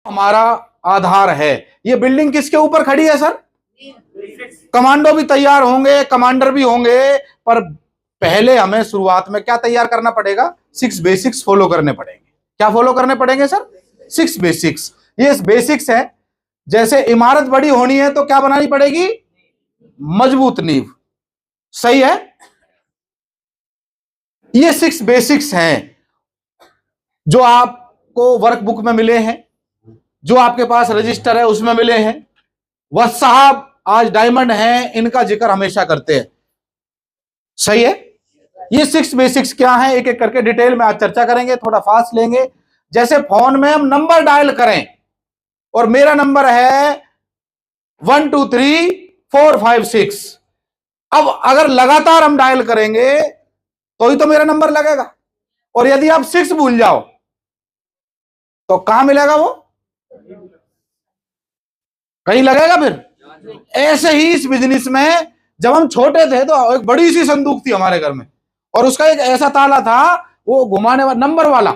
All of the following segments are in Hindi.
हमारा आधार है। ये बिल्डिंग किसके ऊपर खड़ी है सर? कमांडो भी तैयार होंगे, कमांडर भी होंगे, पर पहले हमें शुरुआत में क्या तैयार करना पड़ेगा? 6 बेसिक्स फॉलो करने पड़ेंगे। क्या फॉलो करने पड़ेंगे सर? 6 बेसिक्स। ये बेसिक्स है। जैसे इमारत बड़ी होनी है तो क्या बनानी पड़ेगी? मजबूत नींव। सही है। ये 6 बेसिक्स हैं जो आपको वर्कबुक में मिले हैं, जो आपके पास रजिस्टर है उसमें मिले हैं। वह साहब आज डायमंड हैं, इनका जिक्र हमेशा करते हैं। सही है। ये 6 बेसिक्स क्या हैं, एक एक करके डिटेल में आज चर्चा करेंगे, थोड़ा फास्ट लेंगे। जैसे फोन में हम नंबर डायल करें और मेरा नंबर है 1 2 3 4 5 6। अब अगर लगातार हम डायल करेंगे तो ही तो मेरा नंबर लगेगा, और यदि आप 6 भूल जाओ तो कहां मिलेगा? वो कहीं लगेगा फिर। ऐसे ही इस बिजनेस में जब हम छोटे थे तो एक बड़ी सी संदूक थी हमारे घर में, और उसका एक ऐसा ताला था, वो घुमाने वाला नंबर वाला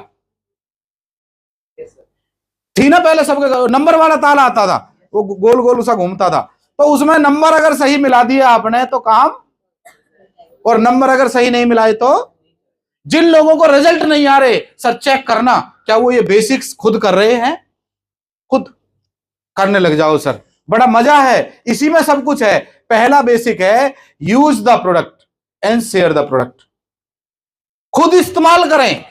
थी ना, पहले सबके नंबर वाला ताला आता था, वो गोल गोल सा घूमता था। तो उसमें नंबर अगर सही मिला दिया आपने तो काम, और नंबर अगर सही नहीं मिलाए तो। जिन लोगों को रिजल्ट नहीं आ रहे सर, चेक करना क्या वो ये बेसिक्स खुद कर रहे हैं? खुद करने लग जाओ सर, बड़ा मजा है, इसी में सब कुछ है। पहला बेसिक है use the product and share the product. खुद इस्तेमाल करें,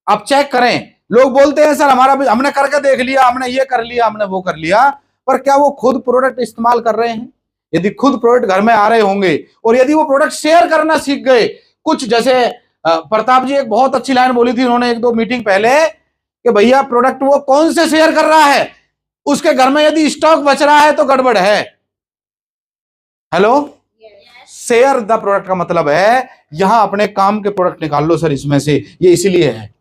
आप चेक करें। लोग बोलते हैं सर हमारा हमने करके देख लिया, हमने ये कर लिया, हमने वो कर लिया, पर क्या वो खुद प्रोडक्ट इस्तेमाल कर रहे हैं? यदि खुद प्रोडक्ट घर में आ रहे होंगे और यदि वो प्रोडक्ट शेयर करना सीख गए, कुछ जैसे प्रताप जी एक बहुत अच्छी लाइन बोली थी उन्होंने 1-2 मीटिंग पहले, कि भैया प्रोडक्ट वो कौन से शेयर कर रहा है, उसके घर में यदि स्टॉक बच रहा है तो गड़बड़ है। हेलो, शेयर द प्रोडक्ट का मतलब है यहां अपने काम के प्रोडक्ट निकाल लो सर इसमें से, ये इसीलिए है।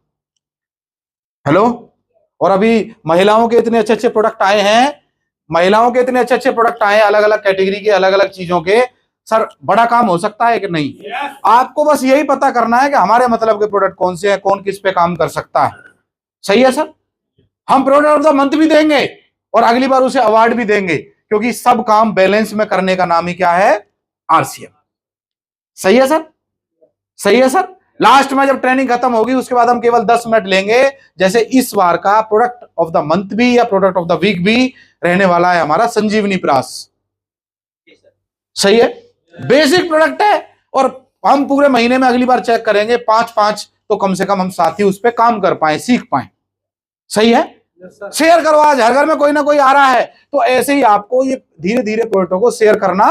हेलो, और अभी महिलाओं के इतने अच्छे अच्छे प्रोडक्ट आए हैं, महिलाओं के इतने अच्छे अच्छे प्रोडक्ट आए हैं, अलग अलग कैटेगरी के, अलग अलग चीजों के। सर बड़ा काम हो सकता है कि नहीं? आपको बस यही पता करना है कि हमारे मतलब के प्रोडक्ट कौन से हैं, कौन किस पे काम कर सकता है। सही है सर। हम प्रोडक्ट ऑफ द मंथ भी देंगे और अगली बार उसे अवार्ड भी देंगे, क्योंकि सब काम बैलेंस में करने का नाम ही क्या है? आरसीएम। सही है सर। सही है सर। लास्ट में जब ट्रेनिंग खत्म होगी उसके बाद हम केवल 10 मिनट लेंगे। जैसे इस बार का प्रोडक्ट ऑफ द मंथ भी या प्रोडक्ट ऑफ द वीक भी रहने वाला है हमारा संजीवनी प्रास। सही है। बेसिक प्रोडक्ट है, और हम पूरे महीने में अगली बार चेक करेंगे 5-5, तो कम से कम हम साथी उस पर काम कर पाए, सीख पाए। सही है। शेयर करो, आज हर घर में कोई ना कोई आ रहा है, तो ऐसे ही आपको ये धीरे धीरे प्रोडक्टों को शेयर करना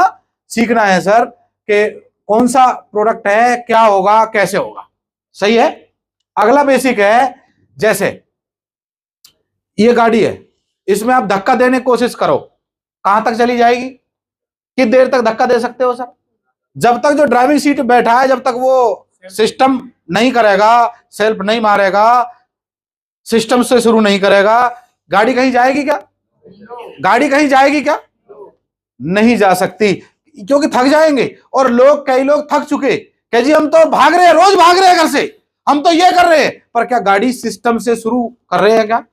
सीखना है सर, कि कौन सा प्रोडक्ट है, क्या होगा, कैसे होगा। सही है। अगला बेसिक है, जैसे ये गाड़ी है, इसमें आप धक्का देने की कोशिश करो, कहां तक चली जाएगी? कितनी देर तक धक्का दे सकते हो सर? जब तक जो ड्राइविंग सीट बैठा है, जब तक वो सिस्टम नहीं करेगा, सेल्फ नहीं मारेगा, सिस्टम से शुरू नहीं करेगा, गाड़ी कहीं जाएगी क्या? गाड़ी कहीं जाएगी क्या? नहीं जा सकती, क्योंकि थक जाएंगे। और लोग, कई लोग थक चुके कि जी हम तो भाग रहे हैं, रोज भाग रहे हैं घर से, हम तो ये कर रहे हैं, पर क्या गाड़ी सिस्टम से शुरू कर रहे हैं क्या?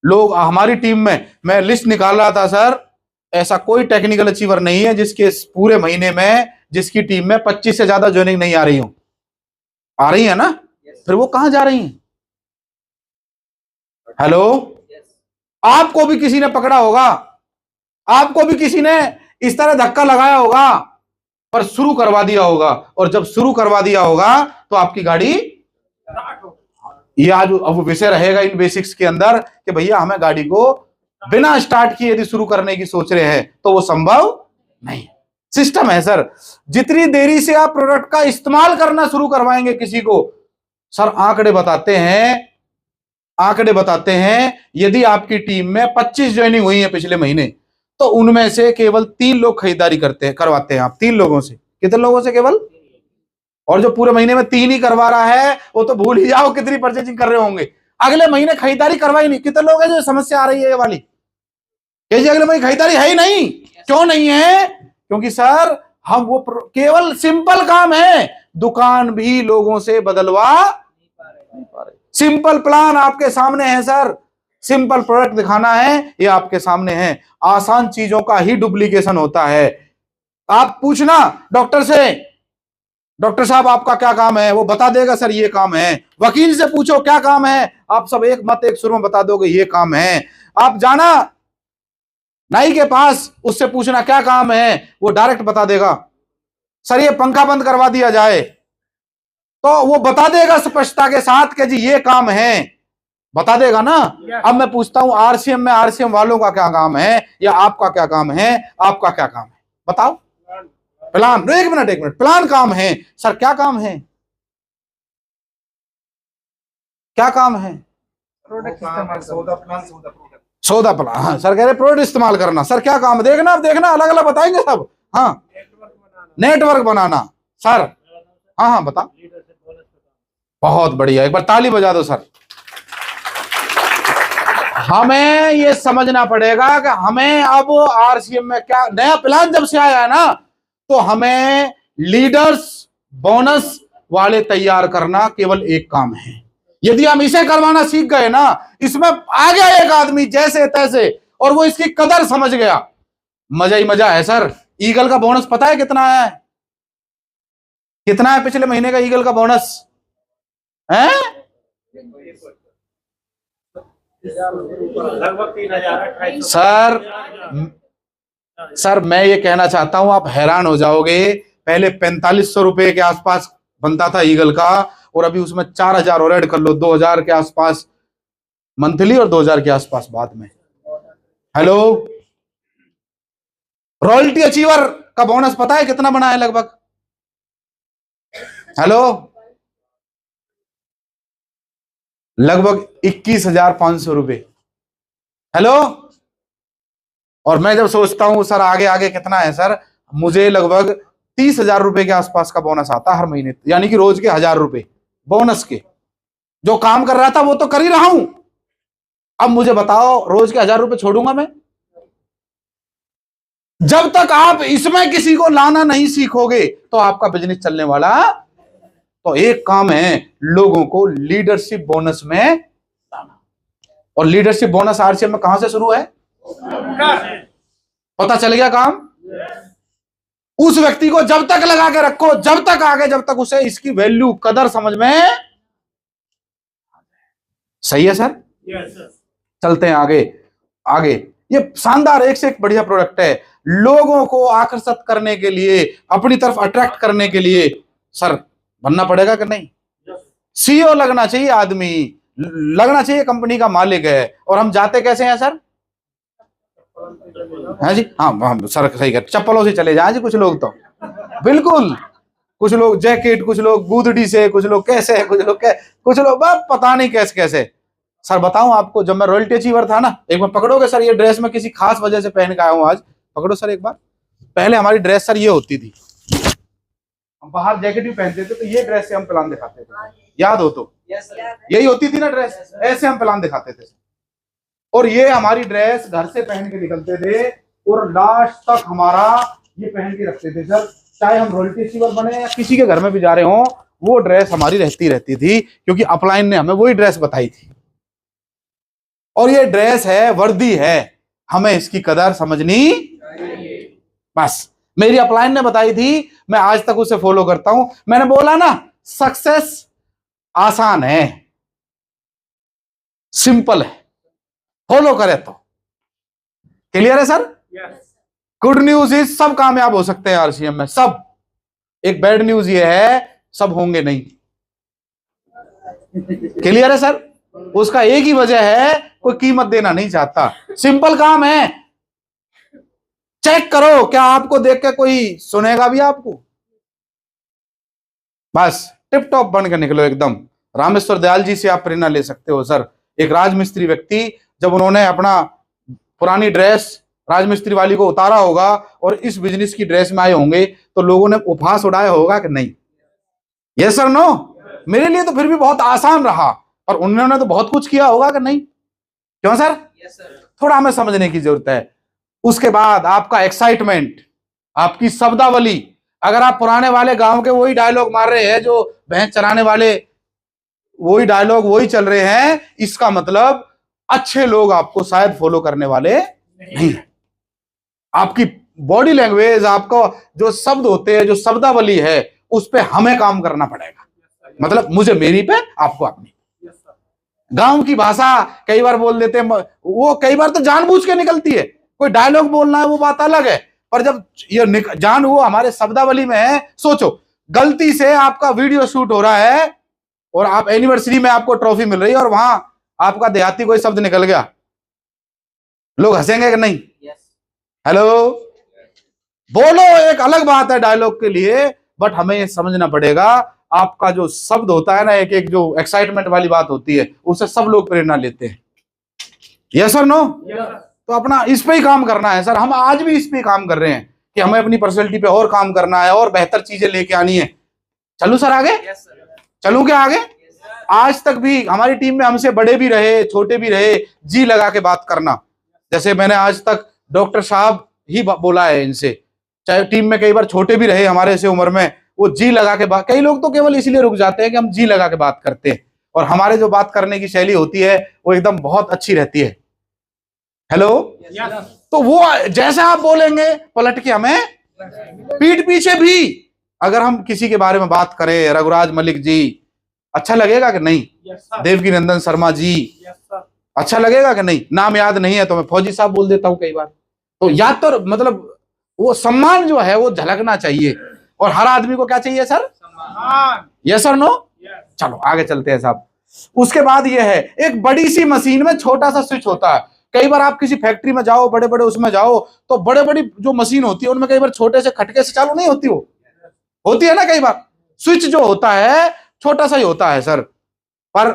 लोग, हमारी टीम में मैं लिस्ट निकाल रहा था सर, ऐसा कोई टेक्निकल अचीवर नहीं है जिसके पूरे महीने में, जिसकी टीम में 25 से ज्यादा ज्वाइनिंग नहीं आ रही हो। आ रही है ना? फिर वो कहां जा रही हैं? हेलो, आपको भी किसी ने पकड़ा होगा, आपको भी किसी ने इस तरह धक्का लगाया होगा, पर शुरू करवा दिया होगा, और जब शुरू करवा दिया होगा तो आपकी गाड़ी, ये आज अब विषय रहेगा इन बेसिक्स के अंदर कि भैया हमें गाड़ी को बिना स्टार्ट किए यदि शुरू करने की सोच रहे हैं तो वो संभव नहीं। सिस्टम है सर। जितनी देरी से आप प्रोडक्ट का इस्तेमाल करना शुरू करवाएंगे किसी को, सर आंकड़े बताते हैं यदि आपकी टीम में 25 ज्वाइनिंग हुई है पिछले महीने, तो उनमें से केवल 3 लोग खरीदारी करवाते हैं। आप 3 लोगों से, कितने लोगों से? केवल। और जो पूरे महीने में 3 ही करवा रहा है वो तो भूल ही जाओ कितनी परचेजिंग कर रहे होंगे। अगले महीने खरीदारी करवाई नहीं, कितने लोग हैं जो समस्या आ रही है ये वाली, कि जी अगले महीने खरीदारी है ही नहीं। क्यों नहीं है? क्योंकि सर हम वो केवल सिंपल काम है, दुकान भी लोगों से बदलवा नहीं पा रहे। सिंपल प्लान आपके सामने है सर, सिंपल प्रोडक्ट दिखाना है, ये आपके सामने है। आसान चीजों का ही डुप्लीकेशन होता है। आप पूछना डॉक्टर से, डॉक्टर साहब आपका क्या काम है, वो बता देगा सर ये काम है। वकील से पूछो क्या काम है, आप सब एक मत एक सुर में बता दोगे ये काम है। आप जाना नाई के पास, उससे पूछना क्या काम है, वो डायरेक्ट बता देगा। सर ये पंखा बंद करवा दिया जाए, तो वो बता देगा स्पष्टता के साथ कि जी ये काम है, बता देगा ना। अब मैं पूछता हूं आरसीएम में, आरसीएम वालों का क्या काम है, या आपका क्या काम है, आपका क्या काम है, बताओ। प्लान, एक मिनट, प्लान काम है। सर क्या काम है, क्या काम है? सौदा प्लान। हाँ सर कह रहे प्रोडक्ट इस्तेमाल करना। सर क्या काम है, देखना अब देखना, अलग अलग बताएंगे सब। हाँ नेटवर्क बनाना। सर हाँ हाँ बता, बहुत बढ़िया, एक बार ताली बजा दो सर। हमें ये समझना पड़ेगा कि हमें अब आरसीएम में क्या नया प्लान जब से आया है ना, तो हमें लीडर्स बोनस वाले तैयार करना केवल एक काम है। यदि हम इसे करवाना सीख गए ना, इसमें आ गया एक आदमी जैसे तैसे और वो इसकी कदर समझ गया, मजा ही मजा है सर। ईगल का बोनस पता है कितना है? कितना है पिछले महीने का ईगल का बोनस है? लगभग 3,000। सर मैं ये कहना चाहता हूं, आप हैरान हो जाओगे। पहले 4500 रुपए के आसपास बनता था ईगल का, और अभी उसमें 4000 और ऐड कर लो, 2000 के आसपास मंथली और 2000 के आसपास बाद में। हेलो, रॉयल्टी अचीवर का बोनस पता है कितना बना है लगभग? हेलो, लगभग 21,500 रुपए। हेलो, और मैं जब सोचता हूं सर आगे आगे कितना है सर, मुझे लगभग 30,000 रुपए के आसपास का बोनस आता हर महीने, यानी कि रोज के 1000 रुपए बोनस के। जो काम कर रहा था वो तो कर ही रहा हूं, अब मुझे बताओ रोज के 1000 रुपए छोड़ूंगा मैं? जब तक आप इसमें किसी को लाना नहीं सीखोगे तो आपका बिजनेस चलने वाला। तो एक काम है लोगों को लीडरशिप बोनस में लाना। और लीडरशिप बोनस आरसीएम में कहां से शुरू है, पता चल गया काम? उस व्यक्ति को जब तक लगा के रखो, जब तक आगे, जब तक उसे इसकी वैल्यू कदर समझ में। सही है सर? चलते हैं आगे आगे। ये शानदार एक से एक बढ़िया प्रोडक्ट है, लोगों को आकर्षित करने के लिए, अपनी तरफ अट्रैक्ट करने के लिए सर बनना पड़ेगा कि नहीं? सीईओ लगना चाहिए आदमी, लगना चाहिए कंपनी का मालिक है। और हम जाते कैसे हैं सर? है जी, हाँ सर सही कर, चप्पलों से चले जाए जी कुछ लोग तो, बिल्कुल। कुछ लोग जैकेट, कुछ लोग गुदड़ी से, कुछ लोग कैसे, कुछ लोग पता नहीं कैसे कैसे। सर बताऊं आपको, जब मैं रॉयल्टी अचीवर था ना, एक बार पकड़ोगे सर, ये ड्रेस मैं किसी खास वजह से पहन के आया हूं आज, पकड़ो सर एक बार। पहले हमारी ड्रेस सर ये होती थी, हम बाहर जैकेट भी पहनते थे तो ये ड्रेस से हम प्लान दिखाते थे, याद हो तो? यही होती थी ना ड्रेस, ऐसे हम प्लान दिखाते थे। और ये हमारी ड्रेस घर से पहन के निकलते थे और लास्ट तक हमारा ये पहन के रखते थे सर, चाहे हम रॉयल्टी अचीवर बने या किसी के घर में भी जा रहे हो, वो ड्रेस हमारी रहती थी, क्योंकि अपलाइन ने हमें वही ड्रेस बताई थी। और ये ड्रेस है, वर्दी है, हमें इसकी कदर समझनी बस। मेरी अपलाइन ने बताई थी, मैं आज तक उसे फॉलो करता हूं। मैंने बोला ना, सक्सेस आसान है, सिंपल है, फॉलो करे तो। क्लियर है सर? गुड न्यूज इज सब कामयाब हो सकते हैं आरसीएम में, सब। एक बैड न्यूज ये है, सब होंगे नहीं। क्लियर है सर? उसका एक ही वजह है, कोई कीमत देना नहीं चाहता। सिंपल काम है, चेक करो क्या आपको देख के कोई सुनेगा भी आपको? बस टिप टॉप बन के निकलो एकदम। रामेश्वर दयाल जी से आप प्रेरणा ले सकते हो सर। एक राजमिस्त्री व्यक्ति, जब उन्होंने अपना पुरानी ड्रेस राजमिस्त्री वाली को उतारा होगा और इस बिजनेस की ड्रेस में आए होंगे, तो लोगों ने उपहास उड़ाया होगा कि नहीं? Yes sir no? मेरे लिए तो फिर भी बहुत आसान रहा, और उन्होंने तो बहुत कुछ किया होगा कि नहीं? क्यों सर? थोड़ा हमें समझने की जरूरत है। उसके बाद आपका एक्साइटमेंट, आपकी शब्दावली। अगर आप पुराने वाले गांव के वही डायलॉग मार रहे हैं, जो भैंस चराने वाले वही डायलॉग वही चल रहे हैं, इसका मतलब अच्छे लोग आपको शायद फॉलो करने वाले नहीं है। आपकी बॉडी लैंग्वेज, आपका जो शब्द होते हैं, जो शब्दावली है, उस पे हमें काम करना पड़ेगा। मतलब मुझे मेरी पे, आपको अपनी। गांव की भाषा कई बार बोल देते हैं, वो कई बार तो जानबूझ के निकलती है। कोई डायलॉग बोलना है वो बात अलग है, पर जब ये जान वो हमारे शब्दावली में है। सोचो, गलती से आपका वीडियो शूट हो रहा है और आप एनिवर्सरी में आपको ट्रॉफी मिल रही है और वहां आपका देहाती कोई शब्द निकल गया, लोग हंसेंगे कि नहीं? हेलो, बोलो, एक अलग बात है डायलॉग के लिए, बट हमें ये समझना पड़ेगा आपका जो शब्द होता है ना, एक एक जो एक्साइटमेंट वाली बात होती है, उससे सब लोग प्रेरणा लेते हैं। यस और नो? तो अपना इस पे ही काम करना है सर। हम आज भी इस पे काम कर रहे हैं कि हमें अपनी पर्सनैलिटी पे और काम करना है और बेहतर चीजें लेके आनी है। चलूं सर आगे? चलूं क्या आगे? आज तक भी हमारी टीम में हमसे बड़े भी रहे, छोटे भी रहे, जी लगा के बात करना। जैसे मैंने आज तक डॉक्टर साहब ही बोला है इनसे, चाहे टीम में कई बार छोटे भी रहे हमारे से उम्र में, वो जी लगा के बात। कई लोग तो केवल इसलिए रुक जाते हैं कि हम जी लगा के बात करते हैं, और हमारे जो बात करने की शैली होती है वो एकदम बहुत अच्छी रहती है। हेलो, तो वो जैसे आप बोलेंगे पलट के हमें पीठ पीछे भी अगर हम किसी के बारे में बात करें, रघुराज मलिक जी, अच्छा लगेगा कि नहीं? देवकी नंदन शर्मा जी, अच्छा लगेगा कि नहीं? नाम याद नहीं है तो मैं फौजी साहब बोल देता हूं कई बार। तो याद तो मतलब वो सम्मान जो है वो झलकना चाहिए, और हर आदमी को क्या चाहिए सर? सम्मान। यस और नो? चलो आगे चलते हैं साहब। उसके बाद ये है, एक बड़ी सी मशीन में छोटा सा स्विच होता है। कई बार आप किसी फैक्ट्री में जाओ, बड़े बड़े उसमें जाओ, तो बड़े बड़ी जो मशीन होती है उनमें कई बार छोटे से खटके से चालू नहीं होती, वो होती है ना। कई बार स्विच जो होता है छोटा सा ही होता है सर। पर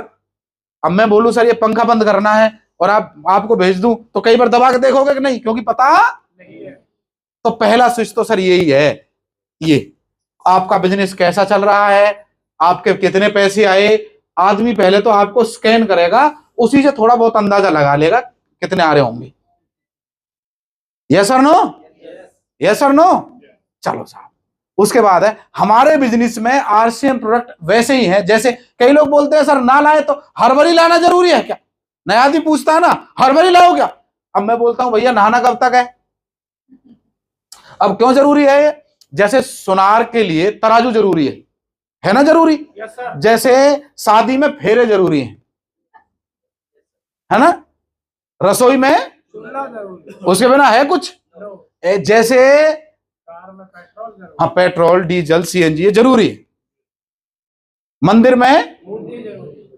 अब मैं बोलूं सर ये पंखा बंद करना है और आपको भेज दूं, तो कई बार दबा के देखोगे कि नहीं, क्योंकि पता नहीं है। तो पहला स्विच तो सर यही है, ये आपका बिजनेस कैसा चल रहा है, आपके कितने पैसे आए। आदमी पहले तो आपको स्कैन करेगा, उसी से थोड़ा बहुत अंदाजा लगा लेगा कितने आ रहे होंगे। यस और नो? यस और नो? चलो साहब, उसके बाद है हमारे बिजनेस में आरसीएम प्रोडक्ट वैसे ही हैं जैसे कई लोग बोलते हैं सर ना लाए तो हरबरी लाना जरूरी है क्या? नया आदमी पूछता है ना, हरबरी लाओ क्या? अब मैं बोलता हूं भैया नहाना कब तक है? अब क्यों जरूरी है? जैसे सुनार के लिए तराजू जरूरी है ना? जरूरी। जैसे शादी में फेरे जरूरी है ना? रसोई में उसके बिना है कुछ? जैसे हाँ, पेट्रोल डीजल सीएनजी ये जरूरी है। मंदिर में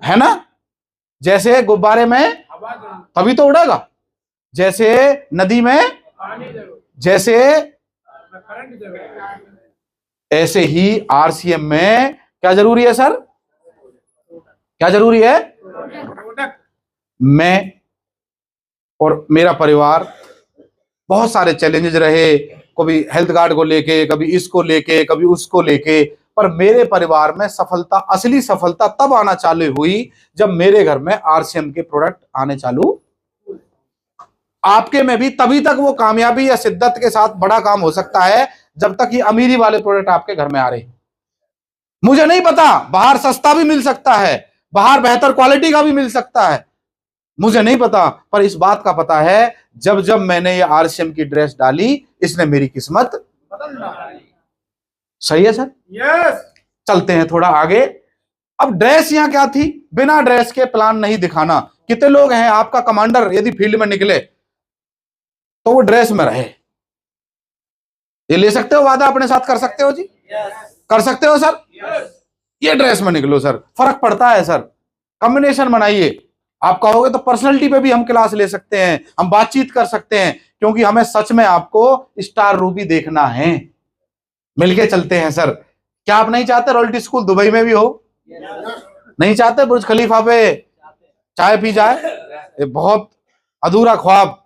है ना? जैसे गुब्बारे में तभी तो उड़ेगा। जैसे नदी में, जैसे ऐसे ही आरसीएम में क्या जरूरी है सर? क्या जरूरी है? मैं और मेरा परिवार बहुत सारे चैलेंजेस रहे, कभी हेल्थ कार्ड को लेके, कभी इसको लेके, कभी उसको लेके, पर मेरे परिवार में सफलता, असली सफलता तब आना चालू हुई जब मेरे घर में आरसीएम के प्रोडक्ट आने चालू। आपके में भी तभी तक वो कामयाबी या शिद्दत के साथ बड़ा काम हो सकता है जब तक ये अमीरी वाले प्रोडक्ट आपके घर में आ रहे। मुझे नहीं पता, बाहर सस्ता भी मिल सकता है, बाहर बेहतर क्वालिटी का भी मिल सकता है, मुझे नहीं पता, पर इस बात का पता है जब जब मैंने ये आरसीएम की ड्रेस डाली इसने मेरी किस्मत बदल डाली। सही है सर? यस। चलते हैं थोड़ा आगे। अब ड्रेस यहां क्या थी? बिना ड्रेस के प्लान नहीं दिखाना। कितने लोग हैं आपका कमांडर यदि फील्ड में निकले तो वो ड्रेस में रहे? ये ले सकते हो वादा अपने साथ? कर सकते हो जी? कर सकते हो सर? ये ड्रेस में निकलो सर, फर्क पड़ता है सर। कॉम्बिनेशन बनाइए। आप कहोगे तो पर्सनैलिटी पे भी हम क्लास ले सकते हैं, हम बातचीत कर सकते हैं, क्योंकि हमें सच में आपको स्टार रूबी देखना है। मिलके चलते हैं सर। क्या आप नहीं चाहते रॉयल्टी स्कूल दुबई में भी हो? नहीं चाहते बुर्ज खलीफा पे चाय पी जाए? ये बहुत अधूरा ख्वाब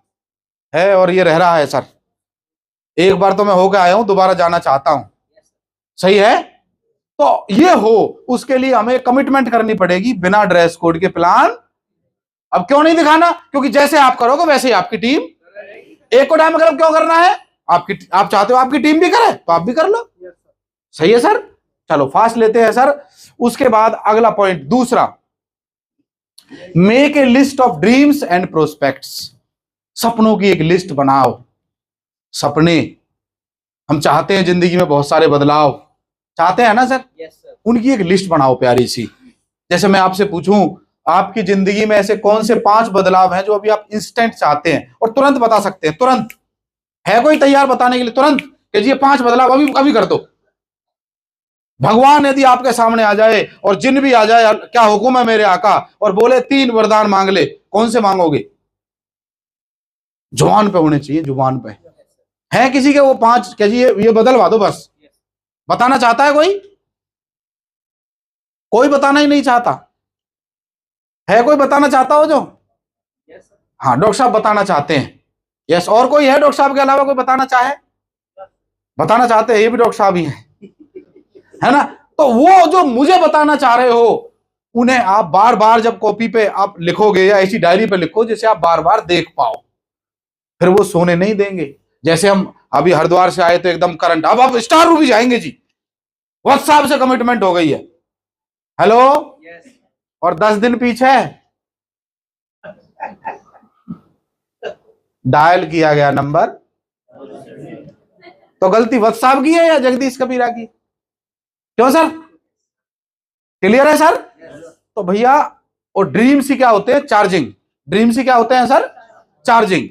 है और ये रह रहा है सर। एक बार तो मैं होकर आया हूं, दोबारा जाना चाहता हूं। सही है? तो ये हो, उसके लिए हमें कमिटमेंट करनी पड़ेगी। बिना ड्रेस कोड के प्लान अब क्यों नहीं दिखाना? क्योंकि जैसे आप करोगे वैसे ही आपकी टीम। एक को टाइम मतलब क्यों करना है? आप चाहते हो आपकी टीम भी करे तो आप भी कर लो। सही है सर? चलो फास्ट लेते हैं सर। उसके बाद अगला पॉइंट दूसरा, make a list of dreams and prospects. सपनों की एक लिस्ट बनाओ। सपने, हम चाहते हैं जिंदगी में बहुत सारे बदलाव, चाहते हैं ना सर? उनकी एक लिस्ट बनाओ प्यारी सी। जैसे मैं आपसे पूछूं, आपकी जिंदगी में ऐसे कौन से 5 बदलाव हैं जो अभी आप इंस्टेंट चाहते हैं और तुरंत बता सकते हैं? तुरंत है कोई तैयार बताने के लिए? तुरंत कि जी ये 5 बदलाव अभी अभी कर दो। भगवान यदि आपके सामने आ जाए और जिन भी आ जाए, क्या हुक्म है मेरे आका, और बोले 3 वरदान मांग ले, कौन से मांगोगे? जुबान पे होने चाहिए, जुबान पे। है किसी के वो 5 कि जी ये बदलवा दो बस? बताना चाहता है कोई? कोई बताना ही नहीं चाहता है। कोई बताना चाहता हो जो? हाँ, डॉक्टर साहब बताना चाहते हैं। यस, और कोई है डॉक्टर साहब के अलावा कोई बताना चाहे? बताना चाहते हैं, ये भी डॉक्टर साहब ही हैं, है ना? तो वो जो मुझे बताना चाह रहे हो, उन्हें आप बार बार जब कॉपी पे आप लिखोगे या ऐसी डायरी पे लिखो जिसे आप बार बार देख पाओ, फिर वो सोने नहीं देंगे। जैसे हम अभी हरिद्वार से आए तो एकदम करंट, अब आप स्टार रूबी जाएंगे जी, व्हाट्सएप से कमिटमेंट हो गई है। हेलो, और 10 दिन पीछे डायल किया गया नंबर, तो गलती व्हाट्सएप की है या जगदीश कबीरा की? क्यों सर? क्लियर है सर? तो भैया, और ड्रीम्स ही क्या होते हैं? चार्जिंग। ड्रीम्स ही क्या होते हैं सर? चार्जिंग।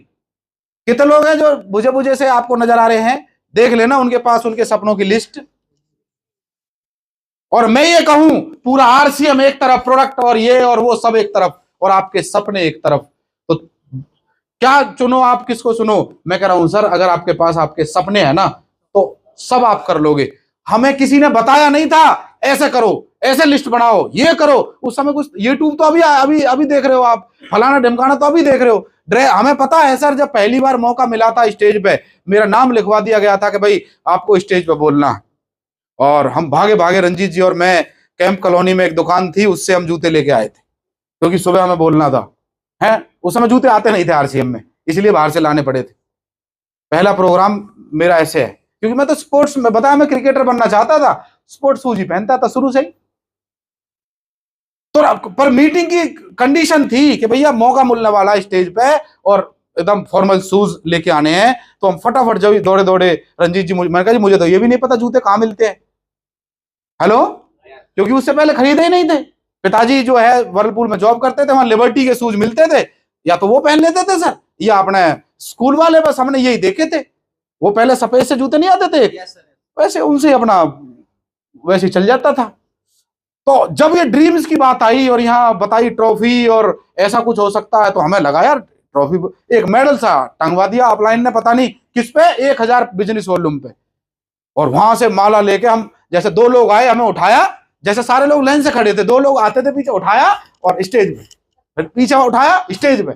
कितने लोग हैं जो बुझे बुझे से आपको नजर आ रहे हैं? देख लेना उनके पास उनके सपनों की लिस्ट। और मैं ये कहूं, पूरा आरसीएम एक तरफ, प्रोडक्ट और ये और वो सब एक तरफ, और आपके सपने एक तरफ, तो क्या चुनो आप? किसको सुनो? मैं कह रहा हूं सर, अगर आपके पास आपके सपने हैं ना, तो सब आप कर लोगे। हमें किसी ने बताया नहीं था ऐसे करो, ऐसे लिस्ट बनाओ, ये करो। उस समय कुछ यूट्यूब तो अभी अभी अभी देख रहे हो आप, फलाना ढिमकाना तो अभी देख रहे हो। हमें पता है सर, जब पहली बार मौका मिला था स्टेज पे, मेरा नाम लिखवा दिया गया था कि भाई आपको स्टेज पे बोलना है। और हम भागे भागे, रंजीत जी और मैं, कैंप कॉलोनी में एक दुकान थी, उससे हम जूते लेके आए थे, क्योंकि सुबह हमें बोलना था। है, उस समय जूते आते नहीं थे आरसीएम में, इसलिए बाहर से लाने पड़े थे। पहला प्रोग्राम मेरा ऐसे है, क्योंकि मैं तो स्पोर्ट्स में, बताया मैं क्रिकेटर बनना चाहता था, स्पोर्ट्स शूज ही पहनता था शुरू से ही। तो पर मीटिंग की कंडीशन थी कि भैया मौका मिलने वाला है स्टेज पे और एकदम फॉर्मल शूज लेके आने हैं। तो हम फटाफट जब दौड़े दौड़े, रंजीत जी मैंने कहा जी मुझे तो ये भी नहीं पता जूते कहाँ मिलते हैं। हेलो, क्योंकि उससे पहले खरीदे ही नहीं थे। पिताजी जो है वर्लपूल में जॉब करते थे, वहां लिबर्टी के शूज मिलते थे, या तो वो पहन लेते थे सर, या अपने स्कूल वाले, बस हमने यही देखे थे। वो पहले सफेद से जूते नहीं आते थे, वैसे उनसे अपना वैसे चल जाता था। तो जब ये ड्रीम्स की बात आई और यहाँ बताई ट्रॉफी और ऐसा कुछ हो सकता है, तो हमें लगा यार ट्रॉफी, एक मेडल सा टंगवा दिया अपलाइन ने, पता नहीं किस पे, 1000 बिजनेस वॉल्यूम पे। और वहां से माला लेके हम, जैसे 2 लोग आए, हमें उठाया, जैसे सारे लोग लाइन से खड़े थे, 2 लोग आते थे पीछे, उठाया और स्टेज पे, फिर पीछे उठाया, स्टेज पे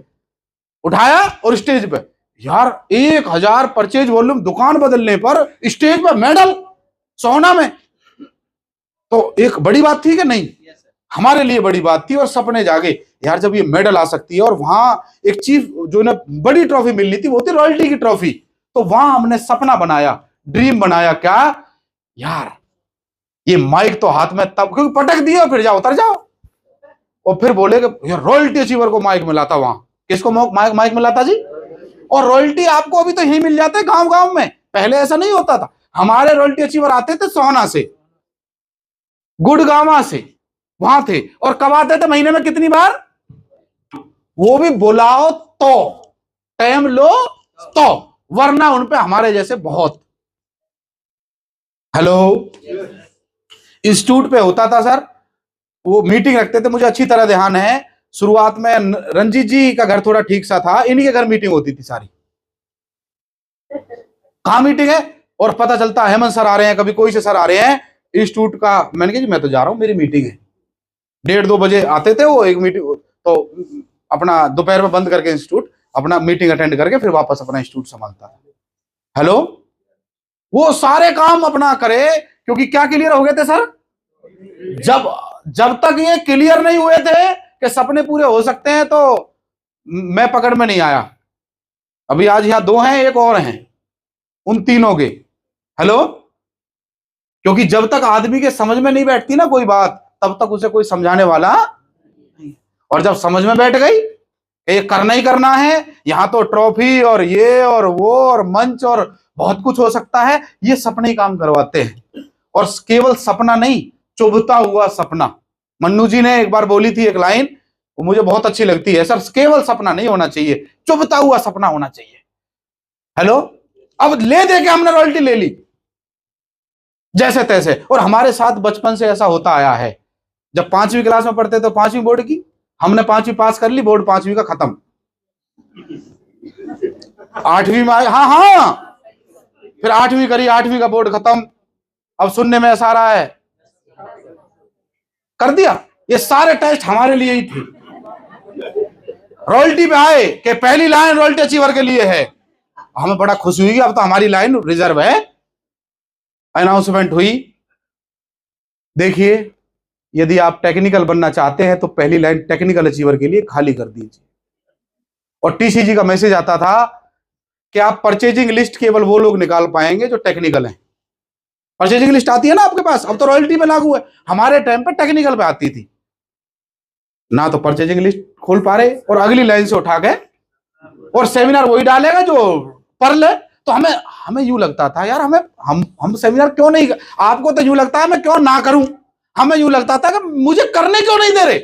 उठाया और स्टेज पे। यार 1000 परचेज वॉल्यूम दुकान बदलने पर स्टेज पे मेडल सोना में, तो एक बड़ी बात थी कि नहीं? हमारे लिए बड़ी बात थी। और सपने जागे यार, जब ये मेडल आ सकती है, और वहां एक चीफ जो ना बड़ी ट्रॉफी मिलनी थी, वो थी रॉयल्टी की ट्रॉफी। तो वहां हमने सपना बनाया, ड्रीम बनाया, क्या यार, ये माइक तो हाथ में तब, क्योंकि पटक दिया, फिर जाओ उतर जाओ, और फिर बोले कि यार रॉयल्टी अचीवर को माइक मिला था। वहां किसको माइक मिला था जी? और रॉयल्टी आपको अभी तो यही मिल जाता है गांव गांव में, पहले ऐसा नहीं होता था। हमारे रॉयल्टी अचीवर आते थे सोना से, गुड़गावा से, वहां थे। और कब आते थे? महीने में कितनी बार? वो भी बुलाओ तो, टाइम लो तो, वरना उन पे हमारे जैसे बहुत। हेलो, इंस्टीट्यूट पे होता था सर, वो मीटिंग रखते थे, मुझे अच्छी तरह ध्यान है। शुरुआत में रंजीत जी का घर थोड़ा ठीक सा था, इन्हीं के घर मीटिंग होती थी सारी। कहां मीटिंग है? और पता चलता हेमंत सर आ रहे हैं, कभी कोई से सर आ रहे हैं इंस्टीट्यूट का। मैंने कहा जी मैं तो जा रहा हूं, मेरी मीटिंग है। 1:30-2 बजे आते थे वो, एक मीटिंग, तो अपना दोपहर में बंद करके इंस्टीट्यूट अपना मीटिंग अटेंड करके फिर वापस अपना इंस्टीट्यूट संभालता था। हेलो, वो सारे काम अपना करे, क्योंकि क्या क्लियर हो गए थे सर? जब तक ये क्लियर नहीं हुए थे कि सपने पूरे हो सकते हैं, तो मैं पकड़ में नहीं आया। अभी आज यहां 2 हैं, एक और हैं, उन तीनों के। हेलो, क्योंकि जब तक आदमी के समझ में नहीं बैठती ना कोई बात, तब तक उसे कोई समझाने वाला नहीं। और जब समझ में बैठ गई ये करना ही करना है, यहां तो ट्रॉफी और ये और वो और मंच और बहुत कुछ हो सकता है, ये सपने ही काम करवाते हैं। और केवल सपना नहीं, चुभता हुआ सपना। मन्नू जी ने एक बार बोली थी एक लाइन, वो मुझे बहुत अच्छी लगती है, सर केवल सपना नहीं होना चाहिए, चुभता हुआ सपना होना चाहिए। हेलो, अब ले दे के हमने रॉयल्टी ले ली जैसे तैसे। और हमारे साथ बचपन से ऐसा होता आया है। जब 5वीं क्लास में पढ़ते तो 5वीं बोर्ड की, हमने 5वीं पास कर ली, बोर्ड 5वीं का खत्म। 8वीं में आए, हाँ हाँ, फिर 8वीं करी, 8वीं का बोर्ड खत्म। अब सुनने में ऐसा आ रहा है कर दिया। ये सारे टेस्ट हमारे लिए ही थे। रॉयल्टी पे आए कि पहली लाइन रॉयल्टी अचीवर के लिए है, हमें बड़ा खुशी हुई, अब तो हमारी लाइन रिजर्व है। अनाउंसमेंट हुई, देखिए यदि आप टेक्निकल बनना चाहते हैं तो पहली लाइन टेक्निकल अचीवर के लिए खाली कर दीजिए। और टीसीजी का मैसेज आता था कि आप परचेजिंग लिस्ट केवल वो लोग निकाल पाएंगे जो टेक्निकल हैं। परचेजिंग लिस्ट आती है ना आपके पास, अब तो रॉयल्टी पे लागू है, हमारे टाइम पे टेक्निकल पे आती थी ना। तो परचेजिंग लिस्ट खोल पा रहे और अगली लाइन से उठा के और सेमिनार वही डालेगा जो पढ़ ले। तो हमें यूं लगता था यार, हम सेमिनार क्यों नहीं, आपको तो यूं लगता है मैं क्यों ना करूं, हमें यूं लगता था कि मुझे करने क्यों नहीं दे रहे।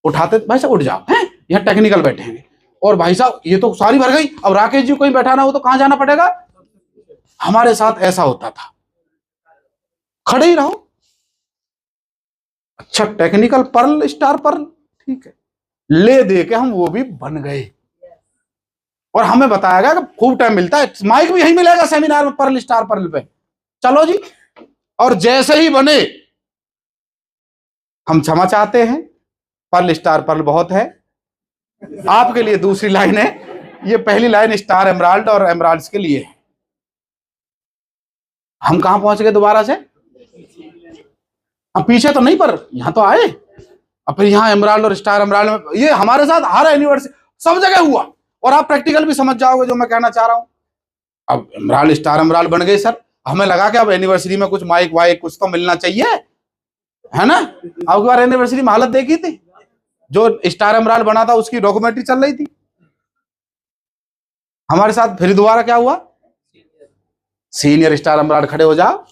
उठाते भाई साहब उठ जाओ, हैं यहाँ टेक्निकल बैठेंगे, और भाई साहब ये तो सारी भर गई, अब राकेश जी कोई बैठाना हो तो कहां जाना पड़ेगा। हमारे साथ ऐसा होता था, खड़े ही रहो। अच्छा टेक्निकल पर्ल, स्टार पर्ल, ठीक है, ले दे के हम वो भी बन गए। और हमें बताया गया कि खूब टाइम मिलता है, माइक भी यही मिलेगा सेमिनार में, पर्ल स्टार पर्ल पे, चलो जी। और जैसे ही बने, हम क्षमा चाहते हैं, पर्ल स्टार पर्ल बहुत है, आपके लिए दूसरी लाइन है, ये पहली लाइन स्टार एमराल्ड और एमराल्ड्स के लिए है। हम कहां पहुंच गए दोबारा से, हम पीछे तो नहीं पर यहां तो आए। अब फिर यहाँ एमराल्ड और स्टार एमराल्ड में, ये हमारे साथ हर यूनिवर्सिटी सब जगह हुआ। और आप प्रैक्टिकल भी समझ जाओगे जो मैं कहना चाह रहा हूं। अब एमराल्ड स्टार एमराल्ड बन गए सर, हमें लगा कि अब एनिवर्सरी में कुछ माइक वाइक कुछ तो मिलना चाहिए, है ना। अब बार एनिवर्सरी में हालत देखी थी, जो स्टार एमराल्ड बना था उसकी डॉक्यूमेंट्री चल रही थी। हमारे साथ फिर दोबारा क्या हुआ, सीनियर स्टार एमराल्ड खड़े हो जाओ,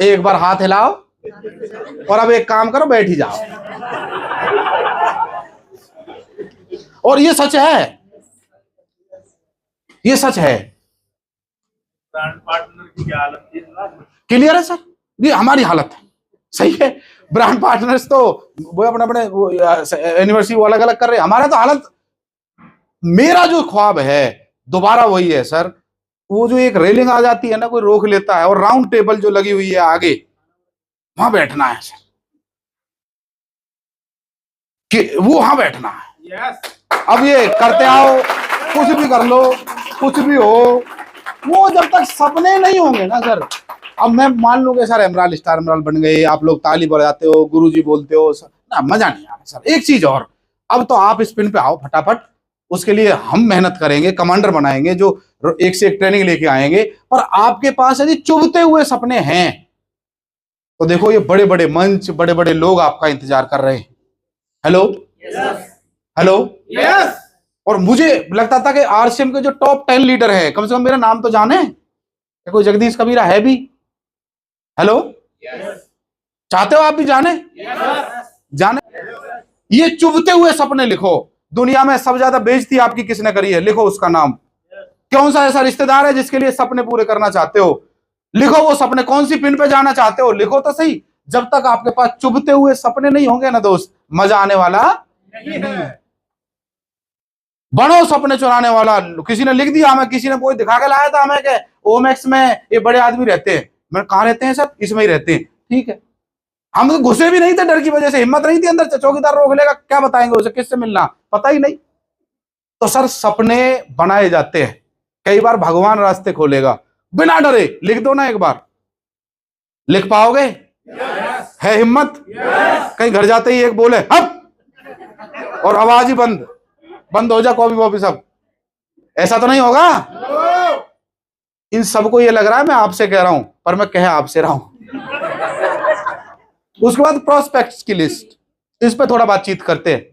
एक बार हाथ हिलाओ, और अब एक काम करो बैठ ही जाओ। और ये सच है, ये सच है। ब्रांड पार्टनर की क्या हालत थी? क्लियर है सर, ये हमारी हालत है, सही है। ब्रांड पार्टनर्स तो वो अपने अपने एनिवर्सरी वो अलग अलग कर रहे हैं, हमारा तो हालत। मेरा जो ख्वाब है दोबारा वही है सर, वो जो एक रेलिंग आ जाती है ना, कोई रोक लेता है, और राउंड टेबल जो लगी हुई है आगे, वहां बैठना है सर, कि वो वहां बैठना है। यस। अब ये करते आओ, कुछ भी कर लो, कुछ भी हो, वो जब तक सपने नहीं होंगे ना सर। अब मैं मान लूं कि सर एमराल्ड स्टार एमराल्ड बन गए, आप लोग ताली बजाते हो, गुरुजी बोलते हो सर, ना मजा नहीं आ रहा सर। एक चीज और, अब तो आप स्पिन पे आओ फटाफट, उसके लिए हम मेहनत करेंगे, कमांडर बनाएंगे जो एक से एक ट्रेनिंग लेके आएंगे। पर आपके पास यदि चुभते हुए सपने हैं तो देखो ये बड़े बड़े मंच, बड़े बड़े लोग आपका इंतजार कर रहे हैं। Hello, hello, yes. और मुझे लगता था कि आरसीएम के जो टॉप 10 लीडर हैं, कम से कम मेरा नाम तो जाने, कोई जगदीश कबीरा है भी। हेलो, चाहते हो आप भी जाने? जाने। ये चुभते हुए सपने लिखो, दुनिया में सबसे ज्यादा बेइज्जती आपकी किसने करी है, लिखो उसका नाम। कौन सा ऐसा रिश्तेदार है जिसके लिए सपने पूरे करना चाहते हो, लिखो वो सपने। कौन सी पिन पे जाना चाहते हो, लिखो तो सही। जब तक आपके पास चुभते हुए सपने नहीं होंगे ना दोस्त, मजा आने वाला नहीं है। बनो सपने चुराने वाला। किसी ने लिख दिया हमें, किसी ने कोई दिखा के लाया था हमें कि ओमेक्स में ये बड़े आदमी रहते हैं। मैं कहां रहते हैं सर, इसमें ही रहते हैं, ठीक है। हम तो घुसे भी नहीं थे, डर की वजह से हिम्मत नहीं थी अंदर, चौकीदार रोक लेगा, क्या बताएंगे उसे, किससे मिलना पता ही नहीं। तो सर सपने बनाए जाते हैं, कई बार भगवान रास्ते खोलेगा, बिना डरे लिख दो ना एक बार। लिख पाओगे? है हिम्मत? कहीं घर जाते ही एक बोले हप, और आवाज ही बंद हो जा, कॉपी वॉपी सब, ऐसा तो नहीं होगा। इन सबको ये लग रहा है मैं आपसे कह रहा हूं, पर मैं कह आपसे रहा हूं। उसके बाद प्रोस्पेक्ट्स की लिस्ट, इस पे थोड़ा बातचीत करते हैं।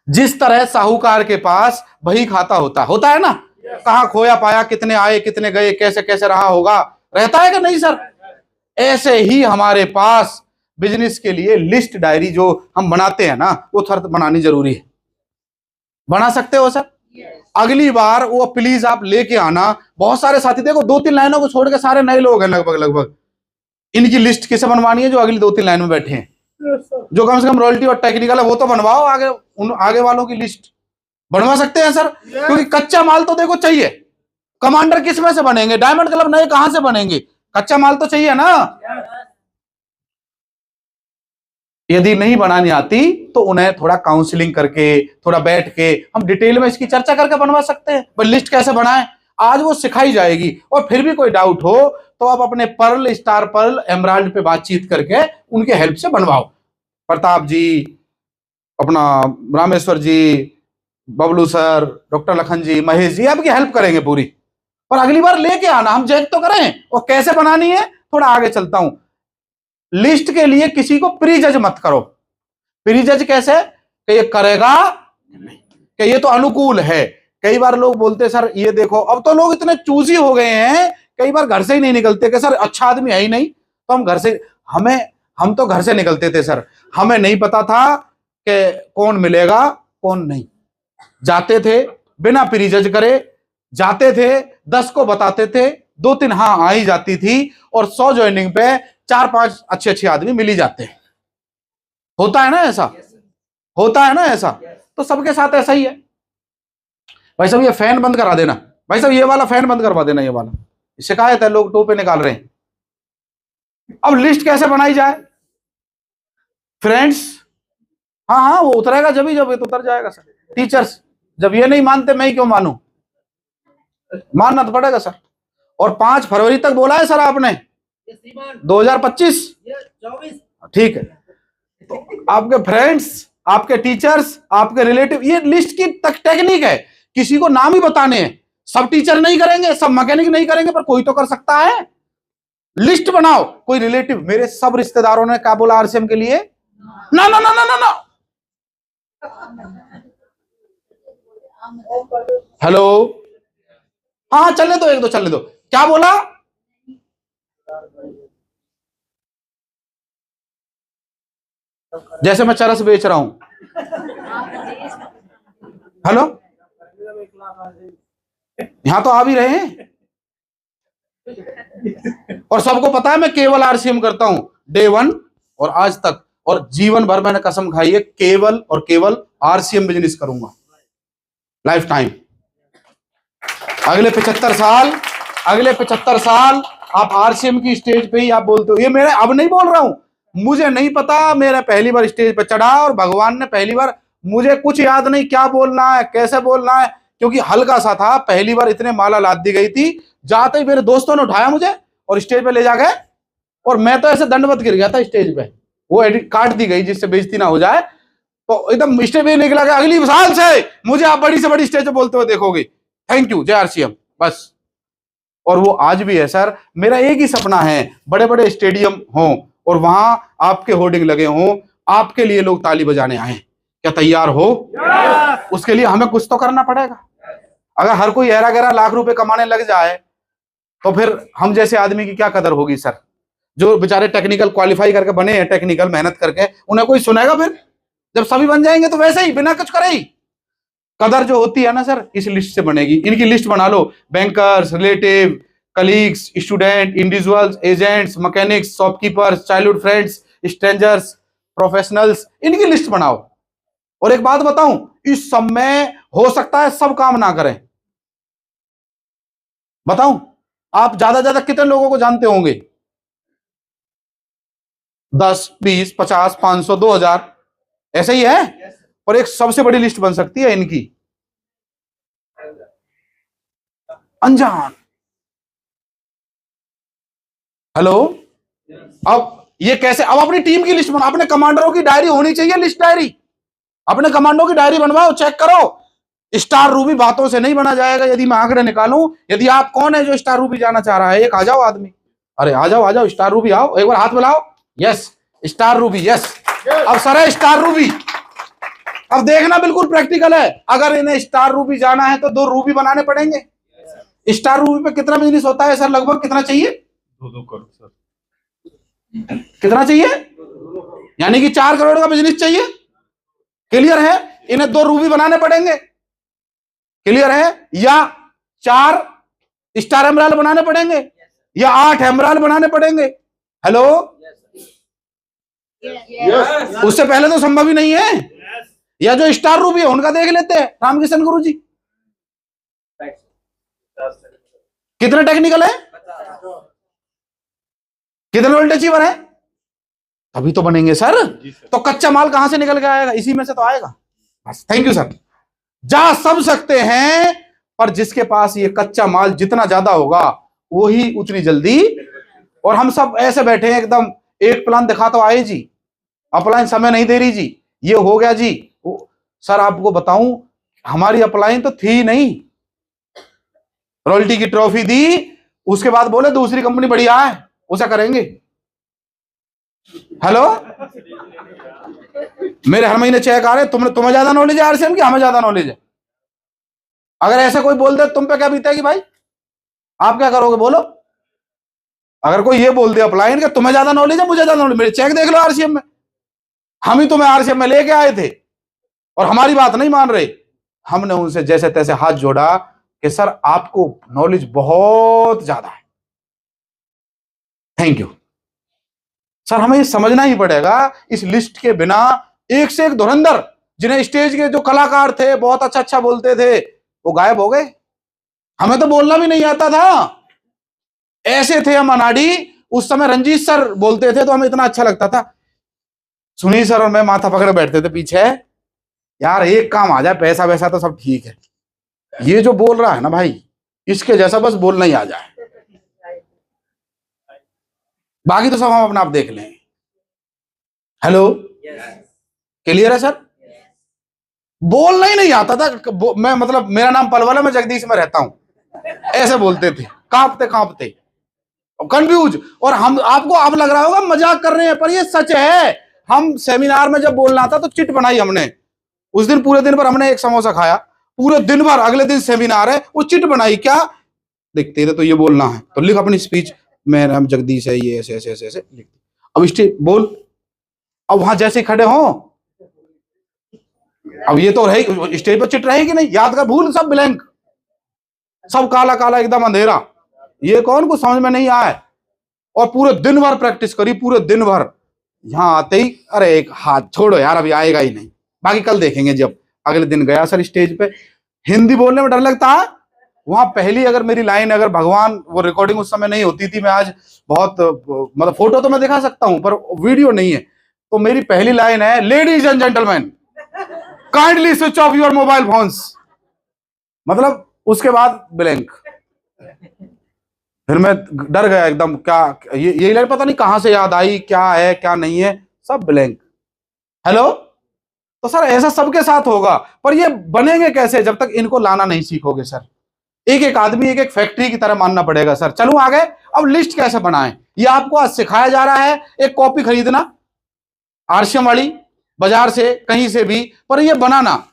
जिस तरह साहूकार के पास बही खाता होता है ना, कहां खोया पाया, कितने आए कितने गए, कैसे कैसे रहा होगा, रहता है कि नहीं सर? ऐसे ही हमारे पास बिजनेस के लिए लिस्ट डायरी जो हम बनाते हैं ना, वो थर बनानी जरूरी है। बना सकते हो सर? अगली बार वो प्लीज आप लेके आना। बहुत सारे साथी, देखो 2-3 लाइनों को छोड़ के सारे नए लोग हैं लगभग लगभग। इनकी लिस्ट किसे बनवानी है? जो अगली 2-3 लाइन में बैठे हैं, जो कम से कम रॉयल्टी और टेक्निकल है वो तो बनवाओ। आगे आगे वालों की लिस्ट बनवा सकते हैं सर, क्योंकि कच्चा माल तो देखो चाहिए। कमांडर किस में से बनेंगे? डायमंड क्लब नए कहां से बनेंगे? कच्चा माल तो चाहिए ना। यदि नहीं बनानी आती तो उन्हें थोड़ा काउंसलिंग करके, थोड़ा बैठ के हम डिटेल में इसकी चर्चा करके बनवा सकते हैं। पर लिस्ट कैसे बनाएं आज वो सिखाई जाएगी। और फिर भी कोई डाउट हो तो आप अपने पर्ल, स्टार पर्ल, एमराल्ड पे बातचीत करके उनके हेल्प से बनवाओ। प्रताप जी, अपना रामेश्वर जी, बबलू सर, डॉक्टर लखन जी, महेश जी आपकी हेल्प करेंगे पूरी। पर अगली बार लेके आना, हम चेक तो करें। और कैसे बनानी है थोड़ा आगे चलता हूं। लिस्ट के लिए किसी को प्री जज मत करो। प्री जज कैसे? कि ये करेगा कि ये तो अनुकूल है। कई बार लोग बोलते सर ये देखो, अब तो लोग इतने चूजी हो गए हैं, कई बार घर से ही नहीं निकलते कि सर अच्छा आदमी है ही नहीं तो हम घर से, हम तो घर से निकलते थे सर, हमें नहीं पता था कि कौन मिलेगा कौन नहीं। जाते थे बिना प्री जज करे, जाते थे 10 को बताते थे, 2-3 हाँ आ ही जाती थी, और 100 ज्वाइनिंग पे 4-5 अच्छे आदमी मिल ही जाते हैं। होता है ना ऐसा? होता है ना ऐसा? तो सबके साथ ऐसा ही है। भाई साहब ये फैन बंद करा देना, भाई साहब ये वाला फैन बंद करवा देना, ये वाला शिकायत है, लोग टोपे निकाल रहे हैं। अब लिस्ट कैसे बनाई जाए फ्रेंड्स? हाँ वो उतरेगा जब ये तो उतर जाएगा सर। टीचर्स जब ये नहीं मानते मैं ही क्यों मानूं? मानना तो पड़ेगा सर। और 5 फरवरी तक बोला है सर आपने, 2025। ठीक है, तो आपके फ्रेंड्स, आपके टीचर्स, आपके रिलेटिव, ये लिस्ट की टेक्निक है। किसी को नाम ही बताने हैं। सब टीचर नहीं करेंगे, सब मैकेनिक नहीं करेंगे, पर कोई तो कर सकता है। लिस्ट बनाओ। कोई रिलेटिव, मेरे सब रिश्तेदारों ने क्या बोला आरसीएम के लिए? ना ना ना ना ना ना। हेलो, हाँ चलने दो, 1-2 चलने दो। क्या बोला? जैसे मैं चरस बेच रहा हूं। हेलो, यहां तो आ भी रहे हैं, और सबको पता है मैं केवल आरसीएम करता हूं, डे 1 और आज तक, और जीवन भर मैंने कसम खाई है केवल और केवल आरसीएम बिजनेस करूंगा लाइफ टाइम। अगले 75 साल आप आरसीएम की स्टेज पे ही आप बोलते हो। ये मेरे अब नहीं बोल रहा हूं, मुझे नहीं पता, मेरा पहली बार स्टेज पे चढ़ा और भगवान ने पहली बार, मुझे कुछ याद नहीं क्या बोलना है कैसे बोलना है, क्योंकि हल्का सा था। पहली बार इतने माला लाद दी गई थी, जाते ही मेरे दोस्तों ने उठाया मुझे और स्टेज पे ले जा गए, और मैं तो ऐसे दंडवत गिर गया था स्टेज पे। वो एडिट काट दी गई जिससे बेइज्जती ना हो जाए, तो एकदम स्टेज पे निकला गया। अगली साल से मुझे आप बड़ी से बड़ी स्टेज पे बोलते हुए देखोगे, थैंक यू जय आरसीएम, बस। और वो आज भी है सर। मेरा एक ही सपना है, बड़े बड़े स्टेडियम हों और वहां आपके होर्डिंग लगे हों, आपके लिए लोग ताली बजाने आए। क्या तैयार हो? उसके लिए हमें कुछ तो करना पड़ेगा। अगर हर कोई 11-11 लाख रुपए कमाने लग जाए तो फिर हम जैसे आदमी की क्या कदर होगी सर? जो बेचारे टेक्निकल क्वालिफाई करके बने हैं, टेक्निकल मेहनत करके, उन्हें कोई सुनेगा? फिर जब सभी बन जाएंगे तो वैसे ही बिना कुछ करे ही कदर जो होती है ना सर, इस लिस्ट से बनेगी। इनकी लिस्ट बना लो, bankers, relative, colleagues, student, individuals, agents, mechanics, shopkeepers, childhood friends, strangers, professionals, इनकी लिस्ट बनाओ। और एक बात बताऊं, इस सब में हो सकता है सब काम ना करें। बताऊं, आप ज्यादा कितने लोगों को जानते होंगे? 10, 20, 50, 500, 2000, ऐसे ही है। और एक सबसे बड़ी लिस्ट बन सकती है इनकी, अनजान। हेलो, अब ये कैसे? अब अपनी टीम की लिस्ट बना, अपने कमांडरों की डायरी होनी चाहिए, लिस्ट डायरी। अपने कमांडो की डायरी बनवाओ, चेक करो। स्टार रूबी बातों से नहीं बना जाएगा। यदि मैं आंकड़े निकालूं, यदि आप कौन है जो स्टार रूबी जाना चाह रहा है, एक आ जाओ आदमी। अरे आ जाओ स्टार रूबी आओ, एक बार हाथ मिलाओ। यस स्टार रूबी, यस अब सर है स्टार रूबी। अब देखना बिल्कुल प्रैक्टिकल है। अगर इन्हें स्टार रूबी जाना है तो 2 रूबी बनाने पड़ेंगे। स्टार रूबी पे कितना बिजनेस होता है सर? लगभग कितना चाहिए? 2 करोड़ सर। कितना चाहिए? यानी कि 4 करोड़ का बिजनेस चाहिए। क्लियर है? इन्हें 2 रूबी बनाने पड़ेंगे। क्लियर है? या 4 स्टार एमराल्ड बनाने पड़ेंगे, या 8 एमराल्ड बनाने पड़ेंगे। हेलो, उससे पहले तो संभव ही नहीं है। या जो स्टार रूबी है उनका देख लेते हैं। रामकिशन गुरु जी कितने टेक्निकल है, कितने वोल्टेज अचीवर है, तभी तो बनेंगे सर। तो कच्चा माल कहां से निकल के आएगा? इसी में से तो आएगा। बस, थैंक यू सर। जा सब सकते हैं, पर जिसके पास ये कच्चा माल जितना ज्यादा होगा वही उतनी जल्दी। और हम सब ऐसे बैठे हैं एकदम, एक प्लान दिखा तो आए जी, अपलाइन समय नहीं दे रही जी, ये हो गया जी। सर आपको बताऊं, हमारी अपलाइन तो थी नहीं, रॉयल्टी की ट्रॉफी दी, उसके बाद बोले दूसरी कंपनी बढ़िया है, उसे करेंगे। हेलो, मेरे हर महीने चेक आ रहे। तुम्हें ज्यादा नॉलेज है आरसीएम की, हमें ज्यादा नॉलेज है। अगर ऐसा कोई बोल दे तुम पे क्या बीतेगी भाई? आप क्या करोगे बोलो? अगर कोई ये बोल दे अपलाइन कि तुम्हें ज्यादा नॉलेज है, मुझे ज्यादा नॉलेज, मेरे चेक देख लो आरसीएम में। हम ही तुम्हें आरसीएम में लेके आए थे और हमारी बात नहीं मान रहे। हमने उनसे जैसे तैसे हाथ जोड़ा कि सर आपको नॉलेज बहुत ज्यादा है, थैंक यू सर। हमें ये समझना ही पड़ेगा, इस लिस्ट के बिना एक से एक धुरंधर, जिन्हें स्टेज के जो कलाकार थे बहुत अच्छा अच्छा बोलते थे, वो गायब हो गए। हमें तो बोलना भी नहीं आता था, ऐसे थे हम अनाड़ी। उस समय रंजीत सर बोलते थे तो हमें इतना अच्छा लगता था। सुनील सर और मैं माथा पकड़े बैठते थे पीछे, यार एक काम आ जाए, पैसा वैसा तो सब ठीक है, ये जो बोल रहा है ना भाई, इसके जैसा बस बोलना ही आ जाए, बाकी तो सब हम अपना आप देख लें। हेलो, क्लियर है सर? बोलना ही नहीं आता था। मैं मतलब मेरा नाम पलवल है, मैं जगदीश में रहता हूं, ऐसे बोलते थे, कांपते कांपते, कंफ्यूज। और हम, आपको अब लग रहा होगा मजाक कर रहे हैं, पर ये सच है। हम सेमिनार में जब बोलना था तो चिट बनाई हमने, उस दिन पूरे दिन भर हमने एक समोसा खाया, पूरे दिन भर। अगले दिन सेमिनार है, वो चिट बनाई, क्या देखते थे तो ये बोलना है तो लिख अपनी स्पीच, मैं नाम जगदीश है, ये ऐसे ऐसे ऐसे ऐसे लिख। अब स्टेज बोल, अब वहां जैसे खड़े हो, अब ये तो रहे स्टेज पर चिट रहेगी नहीं, याद कर, भूल सब ब्लैंक, सब काला काला एकदम अंधेरा, ये कौन कुछ समझ में नहीं आया। और पूरे दिन भर प्रैक्टिस करी, पूरे दिन भर। यहां आते ही अरे एक हाथ छोड़ो यार, अभी आएगा ही नहीं, बाकी कल देखेंगे। जब अगले दिन गया सर स्टेज पे, हिंदी बोलने में डर लगता है। वहां पहली अगर मेरी लाइन, अगर भगवान वो रिकॉर्डिंग उस समय नहीं होती थी, मैं आज बहुत मतलब फोटो तो मैं दिखा सकता हूं पर वीडियो नहीं है, तो मेरी पहली लाइन है, ladies and gentleman kindly switch off your mobile phones. मतलब उसके बाद ब्लैंक। फिर मैं डर गया एकदम, क्या ये लाइन पता नहीं कहां से याद आई, क्या है क्या नहीं है, सब ब्लैंक। हेलो, तो सर ऐसा सबके साथ होगा, पर ये बनेंगे कैसे जब तक इनको लाना नहीं सीखोगे सर। एक एक आदमी एक एक फैक्ट्री की तरह मानना पड़ेगा सर। चलूं आगे। अब लिस्ट कैसे बनाएं, ये आपको आज सिखाया जा रहा है। एक कॉपी खरीदना आरसीएम वाली, बाजार से कहीं से भी, पर ये बनाना,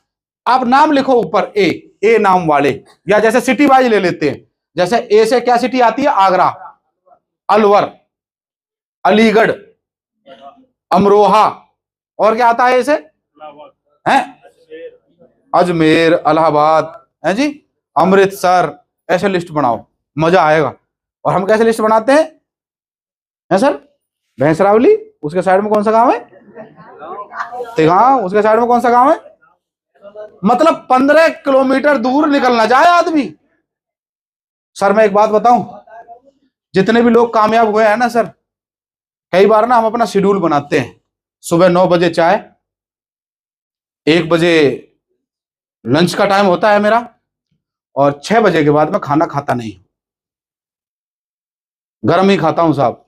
आप नाम लिखो ऊपर, ए नाम वाले, या जैसे सिटी वाइज ले लेते हैं, जैसे ए से क्या सिटी आती है, आगरा, अलवर, अलीगढ़, अमरोहा, और क्या आता है ऐसे हैं, अजमेर, इलाहाबाद है जी, अमृतसर, ऐसे लिस्ट बनाओ, मजा आएगा। और हम कैसे लिस्ट बनाते हैं सर? भैंसरावली, उसके साइड में कौन सा गांव है, तिगांव, उसके साइड में कौन सा गांव है, मतलब 15 किलोमीटर दूर निकलना जाए आदमी। सर मैं एक बात बताऊं, जितने भी लोग कामयाब हुए हैं ना सर, कई बार ना हम अपना शेड्यूल बनाते हैं, सुबह 9 बजे चाय, 1 बजे लंच का टाइम होता है मेरा, और 6 बजे के बाद मैं खाना खाता नहीं, गर्म ही खाता हूं साहब।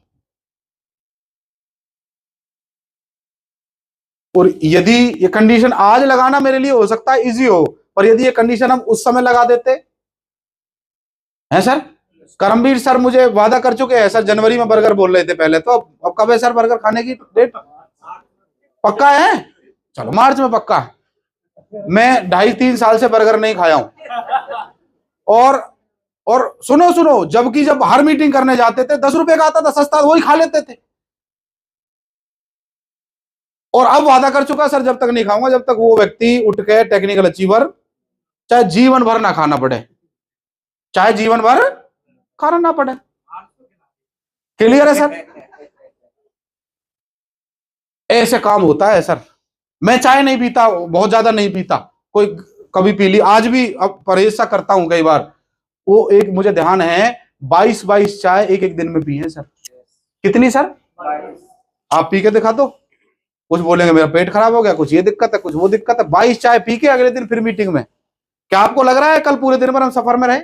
और यदि ये कंडीशन आज लगाना मेरे लिए हो सकता है इजी हो, पर यदि ये कंडीशन हम उस समय लगा देते हैं सर, करमवीर सर मुझे वादा कर चुके हैं सर, जनवरी में बर्गर बोल रहे थे पहले, तो अब कब है सर बर्गर खाने की डेट? पक्का है? चलो मार्च में पक्का है। मैं 2.5-3 साल से बर्गर नहीं खाया हूं। और सुनो, जबकि जब हर मीटिंग करने जाते थे 10 रुपए का आता था सस्ता, वही खा लेते थे। और अब वादा कर चुका सर, जब तक नहीं खाऊंगा जब तक वो व्यक्ति उठ के टेक्निकल अचीवर चाहे जीवन भर ना खाना पड़े, चाहे जीवन भर खाना ना पड़े। क्लियर है सर? ऐसे काम होता है सर। मैं चाय नहीं पीता, बहुत ज्यादा नहीं पीता, कोई कभी पी ली, आज भी अब परहेज सा करता हूं कई बार। वो एक मुझे ध्यान है 22 चाय एक दिन में पी है सर। कितनी सर? 22। आप पी के दिखा दो। कुछ बोलेंगे मेरा पेट खराब हो गया, कुछ ये दिक्कत है, कुछ वो दिक्कत है। 22 चाय पी के अगले दिन फिर मीटिंग में। क्या आपको लग रहा है कल पूरे दिन भर हम सफर में रहे?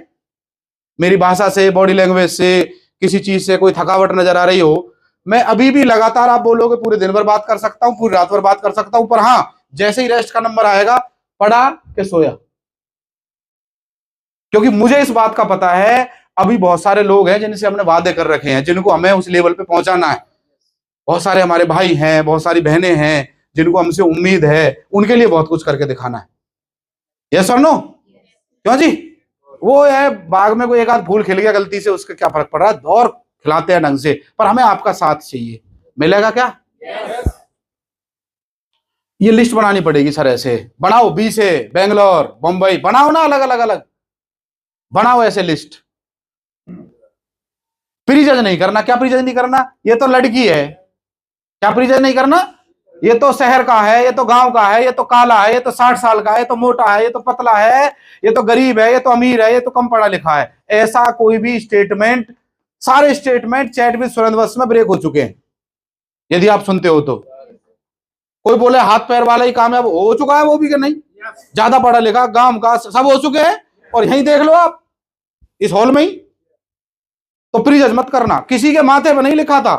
मेरी भाषा से, बॉडी लैंग्वेज से, किसी चीज से कोई थकावट नजर आ रही हो? मैं अभी भी लगातार, आप बोलोगे पूरे दिन भर बात कर सकता हूं, पूरी रात भर बात कर सकता हूं, पर हां जैसे ही रेस्ट का नंबर आएगा, पड़ा के सोया। क्योंकि मुझे इस बात का पता है अभी बहुत सारे लोग हैं जिनसे हमने वादे कर रखे हैं, जिनको हमें उस लेवल पे पहुंचाना है। बहुत सारे हमारे भाई हैं, बहुत सारी बहनें हैं जिनको हमसे उम्मीद है, उनके लिए बहुत कुछ करके दिखाना है। यस और नो? क्यों जी? वो है बाग में कोई एक आध फूल खिल गया गलती से, उसका क्या फर्क पड़ रहा है? और खिलाते हैं ढंग से, पर हमें आपका साथ चाहिए। मिलेगा क्या? ये लिस्ट बनानी पड़ेगी सर। ऐसे बनाओ, 20 है, बेंगलोर, मुंबई, बनाओ ना, अलग अलग बनाओ ऐसे लिस्ट। प्रीजज नहीं करना। क्या प्रीजज नहीं करना? ये तो लड़की है। क्या प्रीजज नहीं करना? ये तो शहर का है, ये तो गांव का है, ये तो काला है, ये तो 60 साल का है, ये तो मोटा है, ये तो पतला है, ये तो गरीब है, ये तो अमीर है, ये तो कम पढ़ा लिखा है। ऐसा कोई भी स्टेटमेंट, सारे स्टेटमेंट चैट विद सुरेंद्र में ब्रेक हो चुके हैं, यदि आप सुनते हो तो। कोई बोले हाथ पैर वाला ही कामयाब हो चुका है, वो भी कि नहीं? ज्यादा पढ़ा लिखा, गांव का, सब हो चुके हैं। और यहीं देख लो आप इस हॉल में ही। तो प्रीजज मत करना। किसी के माथे पर नहीं लिखा था।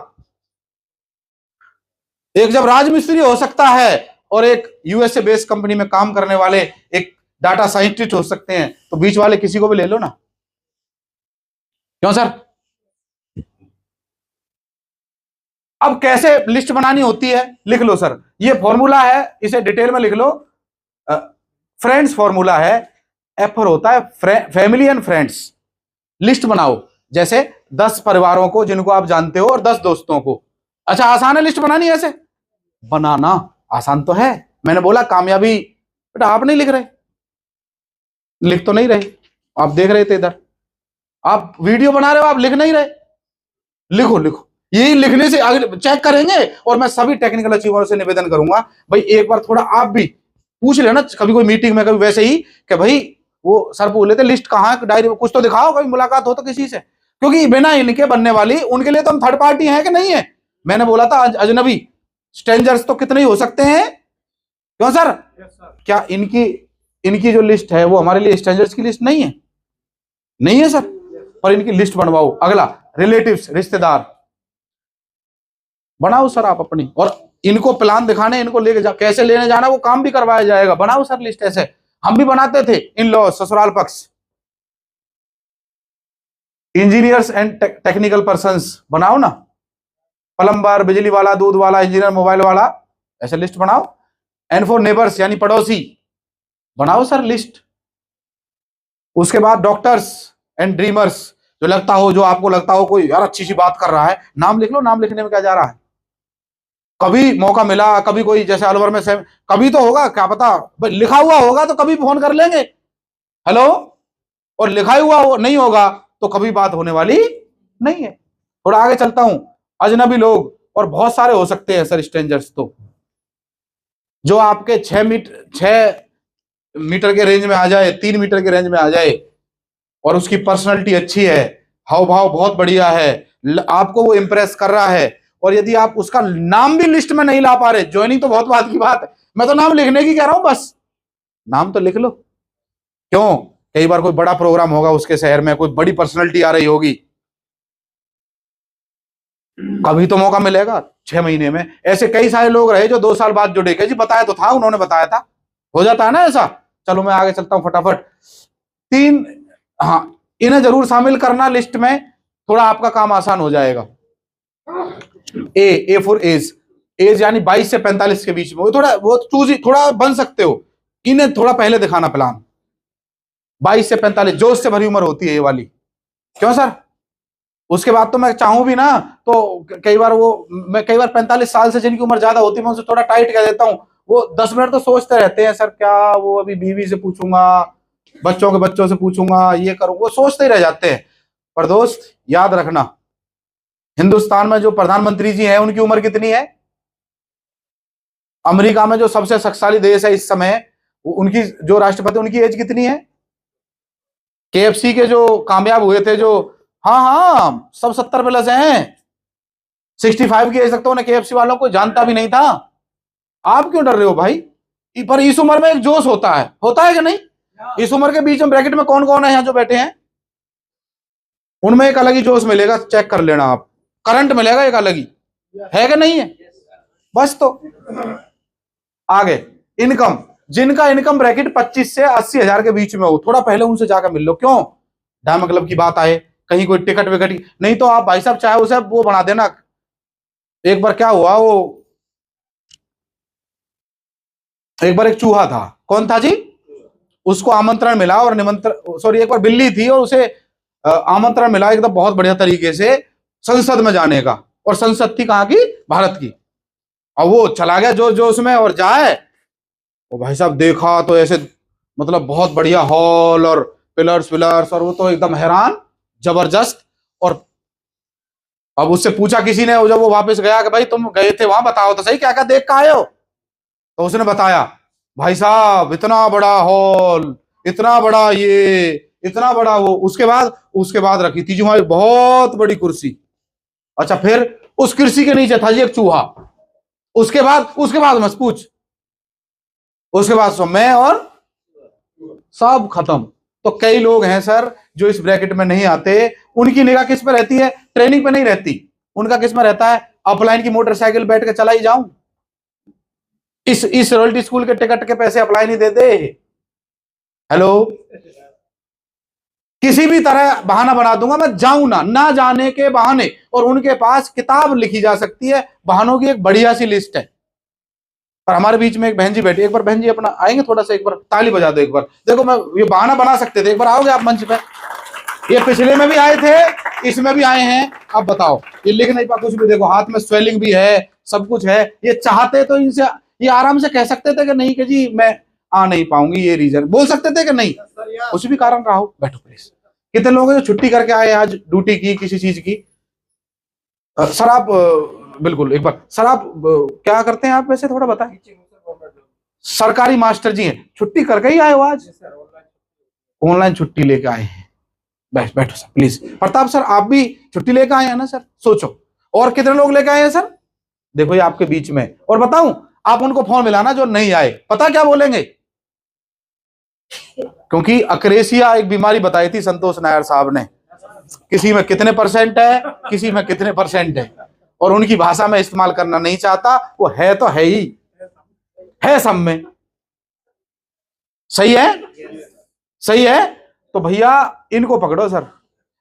एक जब राजमिस्त्री हो सकता है और एक यूएसए बेस्ड कंपनी में काम करने वाले एक डाटा साइंटिस्ट हो सकते हैं, तो बीच वाले किसी को भी ले लो ना। क्यों सर? अब कैसे लिस्ट बनानी होती है, लिख लो सर। ये फॉर्मूला है, इसे डिटेल में लिख लो। फ्रेंड्स फॉर्मूला है। एफ पर होता है फैमिली एंड फ्रेंड्स। लिस्ट बनाओ, जैसे 10 परिवारों को जिनको आप जानते हो और 10 दोस्तों को। अच्छा, आसान है लिस्ट बनानी? ऐसे बनाना आसान तो है। मैंने बोला कामयाबी, बेटा आप नहीं लिख रहे, लिख तो नहीं रहे, आप देख रहे थे इधर, आप वीडियो बना रहे हो, आप लिख नहीं रहे। लिखो लिखो, यही लिखने से आगे चेक करेंगे। और मैं सभी टेक्निकल अचीवरों से निवेदन करूंगा, भाई एक बार थोड़ा आप भी पूछ लेना कभी कोई मीटिंग में, कभी वैसे ही कि भाई वो सर बोल लेते लिस्ट कहाँ है, डायरी में कुछ तो दिखाओ, कभी मुलाकात हो तो किसी से। क्योंकि बिना इनके बनने वाली, उनके लिए तो हम थर्ड पार्टी हैं कि नहीं है? मैंने बोला था अजनबी, स्ट्रेंजर्स तो कितने ही हो सकते हैं। क्यों सर? क्या इनकी जो लिस्ट है वो हमारे लिए स्ट्रेंजर्स की लिस्ट नहीं है? नहीं है सर, पर इनकी लिस्ट बनवाओ। अगला रिलेटिव्स, रिश्तेदार बनाओ सर आप अपनी, और इनको प्लान दिखाने, इनको लेके कैसे लेने जाना वो काम भी करवाया जाएगा। बनाओ सर लिस्ट। ऐसे हम भी बनाते थे। इन लॉ, ससुराल पक्ष, इंजीनियर्स एंड टेक्निकल पर्संस बनाओ ना, प्लम्बर, बिजली वाला, दूध वाला, इंजीनियर, मोबाइल वाला, ऐसे लिस्ट बनाओ। एंड फॉर नेबर्स यानी पड़ोसी, बनाओ सर लिस्ट। उसके बाद डॉक्टर्स एंड ड्रीमर्स, जो आपको लगता हो कोई यार अच्छी सी बात कर रहा है, नाम लिख लो। नाम लिखने में क्या जा रहा है? कभी मौका मिला, कभी कोई जैसे अलवर में से कभी तो होगा, क्या पता लिखा हुआ होगा तो कभी फोन कर लेंगे, हेलो। और लिखा हुआ नहीं होगा तो कभी बात होने वाली नहीं है। थोड़ा आगे चलता हूं। अजनबी लोग और बहुत सारे हो सकते हैं सर स्ट्रेंजर्स, तो जो आपके 6 मीटर के रेंज में आ जाए, 3 मीटर के रेंज में आ जाए, और उसकी पर्सनालिटी अच्छी है, हाव भाव बहुत बढ़िया है, आपको वो इंप्रेस कर रहा है, और यदि आप उसका नाम भी लिस्ट में नहीं ला पा रहे, ज्वाइनिंग तो बहुत बात की बात है, मैं तो नाम लिखने की कह रहा हूं, बस नाम तो लिख लो। क्यों? कई बार कोई बड़ा प्रोग्राम होगा उसके शहर में, कोई बड़ी पर्सनालिटी आ रही होगी, कभी तो मौका मिलेगा 6 महीने में। ऐसे कई सारे लोग रहे जो 2 साल बाद जुड़े, जी बताया तो था, उन्होंने बताया था। हो जाता है ना ऐसा। चलो मैं आगे चलता हूं फटाफट। 3, हाँ, इन्हें जरूर शामिल करना लिस्ट में, थोड़ा आपका काम आसान हो जाएगा। A for as. एज यानी 22 से 45 के बीच में, वो चूज थोड़ा बन सकते हो, इन्हें थोड़ा पहले दिखाना प्लान। 22 से 45 जोश से भरी उम्र होती है ये वाली। क्यों सर? उसके बाद तो मैं चाहूं भी ना तो कई बार मैं कई बार 45 साल से जिनकी उम्र ज्यादा होती है मैं उनसे थोड़ा टाइट कह देता हूं, वो 10 मिनट तो सोचते रहते हैं, सर क्या वो अभी बीवी से पूछूंगा, बच्चों के बच्चों से पूछूंगा, ये करूं, वो सोचते ही रह जाते हैं। पर दोस्त याद रखना, हिंदुस्तान में जो प्रधानमंत्री जी हैं उनकी उम्र कितनी है? अमेरिका में जो सबसे शक्तिशाली देश है इस समय, उनकी जो राष्ट्रपति उनकी एज कितनी है? केएफसी के जो कामयाब हुए थे जो, हाँ हाँ सब 70 प्लस हैं, 65 की एज तक तो उन्हें केएफसी वालों को जानता भी नहीं था। आप क्यों डर रहे हो भाई? पर इस उम्र में एक जोश होता है कि नहीं? इस उम्र के बीच में ब्रैकेट में कौन कौन है यहाँ जो बैठे हैं, उनमें एक अलग ही जोश मिलेगा, चेक कर लेना आप, करंट मिलेगा एक अलग ही, है कि नहीं है? बस तो आगे इनकम, जिनका इनकम ब्रैकेट 25 से 80 हजार के बीच में हो, थोड़ा पहले उनसे जाकर मिल लो। क्यों? डायमंड क्लब की बात आए, कहीं कोई टिकट विकट नहीं तो आप भाई साहब चाहे उसे वो बना देना। एक बार क्या हुआ, वो एक बार एक चूहा था, कौन था जी? उसको आमंत्रण मिला और निमंत्रण, सॉरी एक बार बिल्ली थी और उसे आमंत्रण मिला एकदम बहुत बढ़िया तरीके से संसद में जाने का, और संसद थी कहां की? भारत की। और वो चला गया जो जो उसमें, और जाए वो भाई साहब देखा तो ऐसे मतलब बहुत बढ़िया हॉल और पिलर्स विलर्स, और वो तो एकदम हैरान, जबरदस्त। और अब उससे पूछा किसी ने, जब वो वापस गया कि भाई तुम गए थे वहां, बताओ तो सही क्या क्या देख के आए हो? तो उसने बताया, भाई साहब इतना बड़ा हॉल, इतना बड़ा ये, इतना बड़ा वो। उसके बाद रखी थी जी हमारी बहुत बड़ी कुर्सी। अच्छा, फिर उस कुर्सी के नीचे था जी एक चूहा। उसके बाद मत पूछ, उसके बाद सो मैं और सब खत्म। तो कई लोग हैं सर जो इस ब्रैकेट में नहीं आते, उनकी निगाह किस पे रहती है? ट्रेनिंग पे नहीं रहती, उनका किस में रहता है? अपलाइन की मोटरसाइकिल बैठ के चला ही जाऊं, इस रॉयल्टी स्कूल के टिकट के पैसे अप्लाई नहीं देते। हेलो, किसी भी तरह बहाना बना दूंगा, मैं जाऊं ना जाने के बहाने, और उनके पास किताब लिखी जा सकती है बहानों की, एक बढ़िया सी लिस्ट है। और हमारे बीच में एक बहन जी बैठी, एक बार बहन जी अपना आएंगे, थोड़ा सा एक बार ताली बजा दो एक बार, देखो मैं ये बहाना बना सकते थे, एक बार आओगे आप मंच पे? ये पिछले में भी आए थे, इसमें भी आए हैं, अब बताओ ये लिख नहीं पा कुछ भी, देखो हाथ में स्वेलिंग भी है, सब कुछ है। ये चाहते तो इनसे ये आराम से कह सकते थे कि नहीं कि जी मैं आ नहीं पाऊंगी, ये रीजन बोल सकते थे कि नहीं, कुछ भी कारण रहा हो। बैठो प्लीज। कितने लोग जो छुट्टी करके आए आज ड्यूटी की किसी चीज की? सर आप बिल्कुल एक बार, सर आप क्या करते हैं आप वैसे, थोड़ा बताएं। सरकारी मास्टर जी हैं, छुट्टी करके ही आए हो आज? ऑनलाइन छुट्टी लेके आए हैं। बैठो सर प्लीज। प्रताप सर आप भी छुट्टी लेके आए हैं ना सर? सोचो और कितने लोग लेके आए हैं सर? देखो ये आपके बीच में। और बताऊं, आप उनको फोन मिलाना जो नहीं आए, पता क्या बोलेंगे? क्योंकि अक्रेसिया एक बीमारी बताई थी संतोष नायर साहब ने, किसी में कितने परसेंट है, किसी में कितने परसेंट है, और उनकी भाषा में इस्तेमाल करना नहीं चाहता। वो है तो है ही, है सब में। सही है, सही है। तो भैया इनको पकड़ो सर।